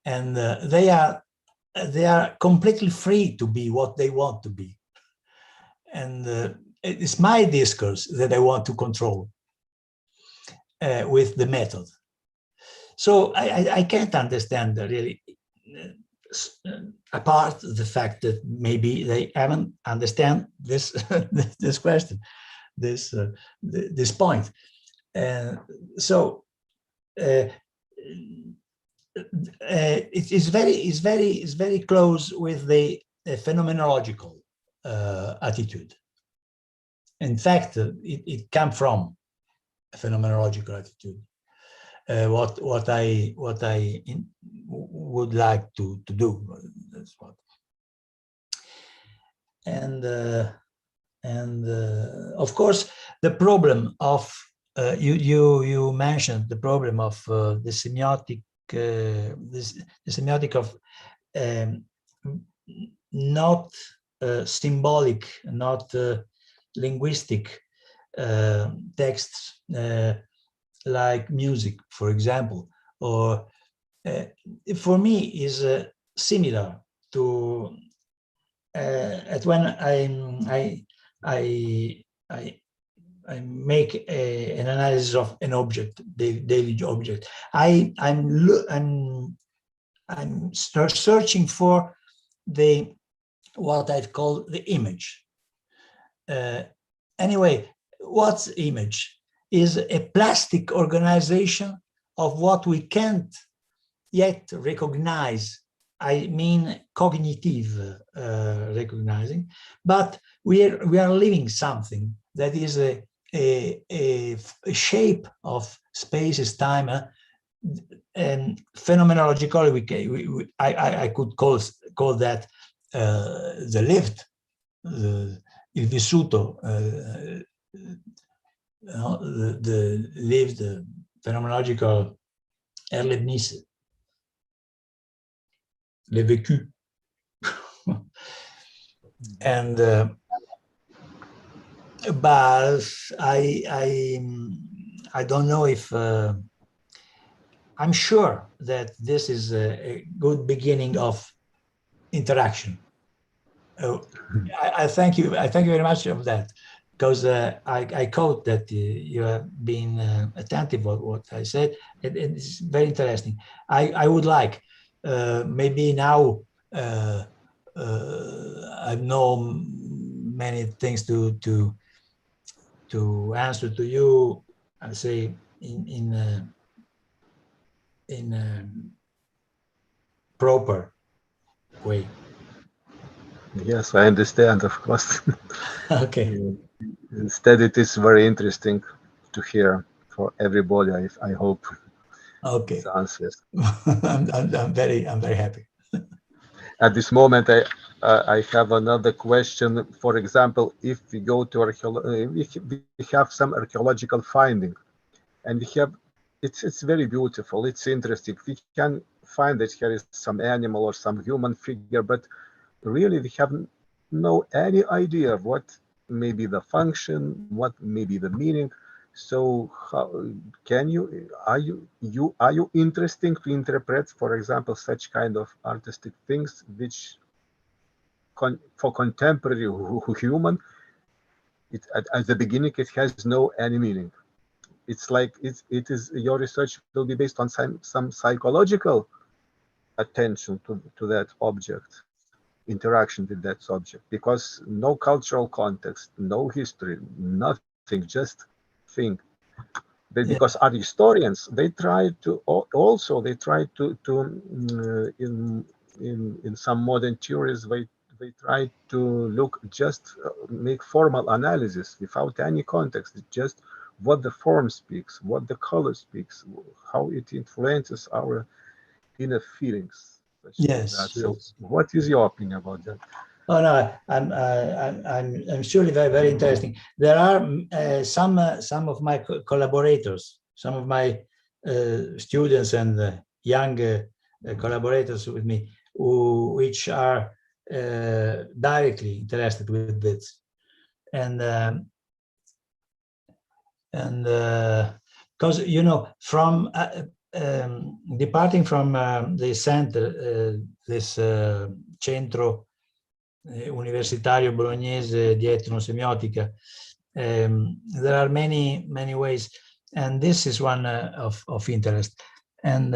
and they are completely free to be what they want to be, and it's my discourse that I want to control with the method. So I can't understand really, apart the fact that maybe they haven't understand this this question, this point. So it's very close with the phenomenological attitude. In fact, it comes from a phenomenological attitude. What I would like to do. That's what. And of course, the problem of you mentioned the problem of the semiotic, the semiotic of not symbolic, not linguistic texts like music, for example, or for me is similar to when I make an analysis of an object, the daily object. I'm searching for what I've called the image. Anyway, what's image? Is a plastic organization of what we can't yet recognize. I mean cognitive recognizing, but we are living something that is a shape of spaces, time, and phenomenologically I could call that the lived, il vissuto, the lived phenomenological erlebnisse, le vécu. And but I don't know if I'm sure that this is a good beginning of interaction. I thank you. I thank you very much of that, because I quote that you have been attentive to what I said. It's very interesting. I would like maybe now I know many things to answer to you. I say in a proper way. Yes, I understand, of course. Okay. Instead, it is very interesting to hear for everybody. I hope. Okay. The answers. I'm very happy. at this moment, I have another question. For example, if we go to we have some archaeological finding, and we have it's very beautiful. It's interesting. We can find that here is some animal or some human figure, but really we have no any idea of what may be the function, what may be the meaning. So how can are you interested to interpret, for example, such kind of artistic things which for contemporary human, at the beginning it has no any meaning. It's like it is your research will be based on some psychological attention to that object, interaction with that subject, because no cultural context, no history, nothing, just think. But because art historians, they try to in some modern theories, they try to look just make formal analysis without any context, just what the form speaks, what the color speaks, how it influences our inner feelings. Yes. So, what is your opinion about that? Oh no, I'm surely very, very interesting. There are some of my collaborators, some of my students and young collaborators with me, which are directly interested with this, and because from departing from the center, this Centro Universitario Bolognese di Ethnosemiotica, there are many ways, and this is one of interest, and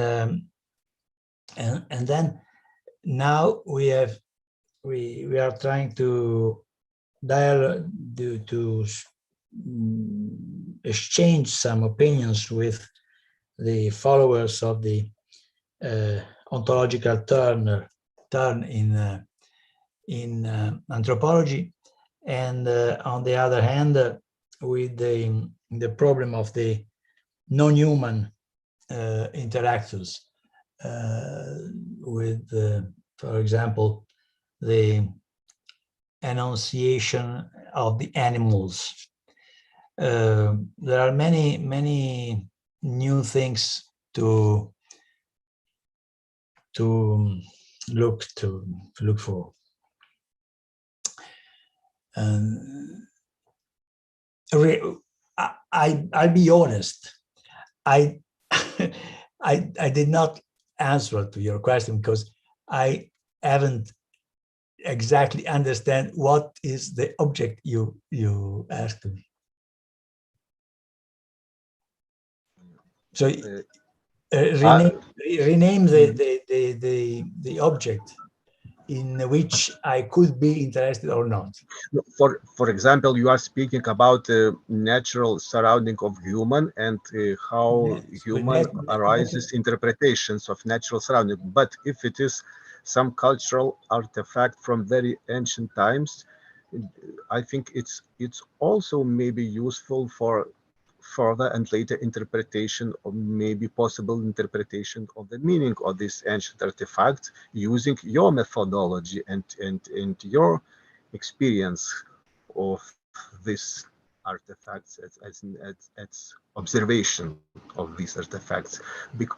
then now we are trying to dialogue to exchange some opinions with the followers of the ontological turn in anthropology, and on the other hand, with the problem of the non-human interactors with, for example, the enunciation of the animals. There are many new things to look for. I'll be honest. I did not answer to your question because I haven't exactly understand what is the object you asked me. So rename the object in which I could be interested or not. For example, you are speaking about the natural surrounding of human and how human arises interpretations of natural surrounding. But if it is some cultural artifact from very ancient times, I think it's also maybe useful for further and later interpretation, or maybe possible interpretation of the meaning of this ancient artifact using your methodology and your experience of this artifacts as observation of these artifacts.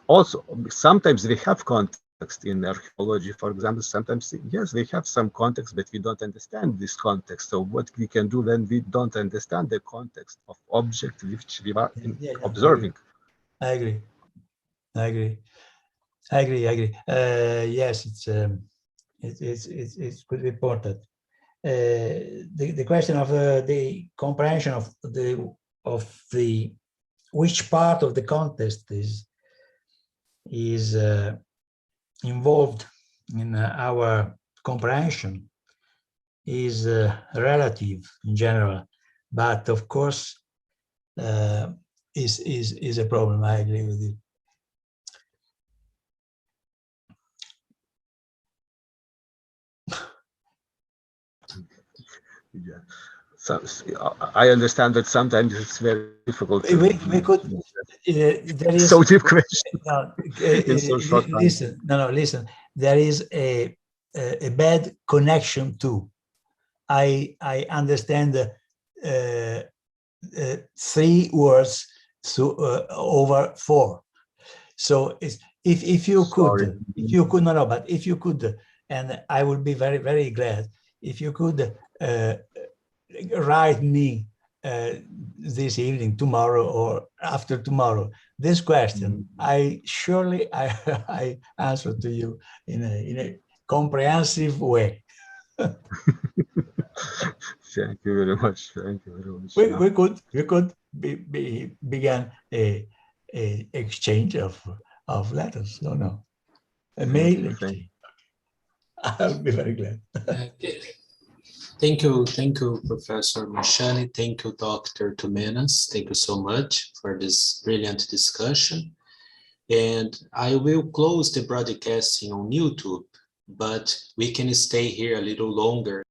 Also, sometimes we have context in archaeology, for example. Sometimes, yes, we have some context, but we don't understand this context. So what we can do when we don't understand the context of object which we are observing? I agree. Yes, it's could be important. The question of the comprehension of the which part of the context is involved in our comprehension is relative in general, but of course is a problem. I agree with you. Yeah. So I understand that sometimes it's very difficult. We could. There is so deep question. No, in so short time. Listen. There is a a bad connection too. I understand 3 words over 4. So it's, if you could, no, but if you could, and I would be very, very glad if you could write me this evening, tomorrow, or after tomorrow, this question. I surely I answer to you in a comprehensive way. Thank you very much. Thank you very much. We could begin a exchange of letters. No, a mail exchange. I would be very glad. Thank you, Professor Marsciani. Thank you, Dr. Tumėnas. Thank you so much for this brilliant discussion. And I will close the broadcasting on YouTube, but we can stay here a little longer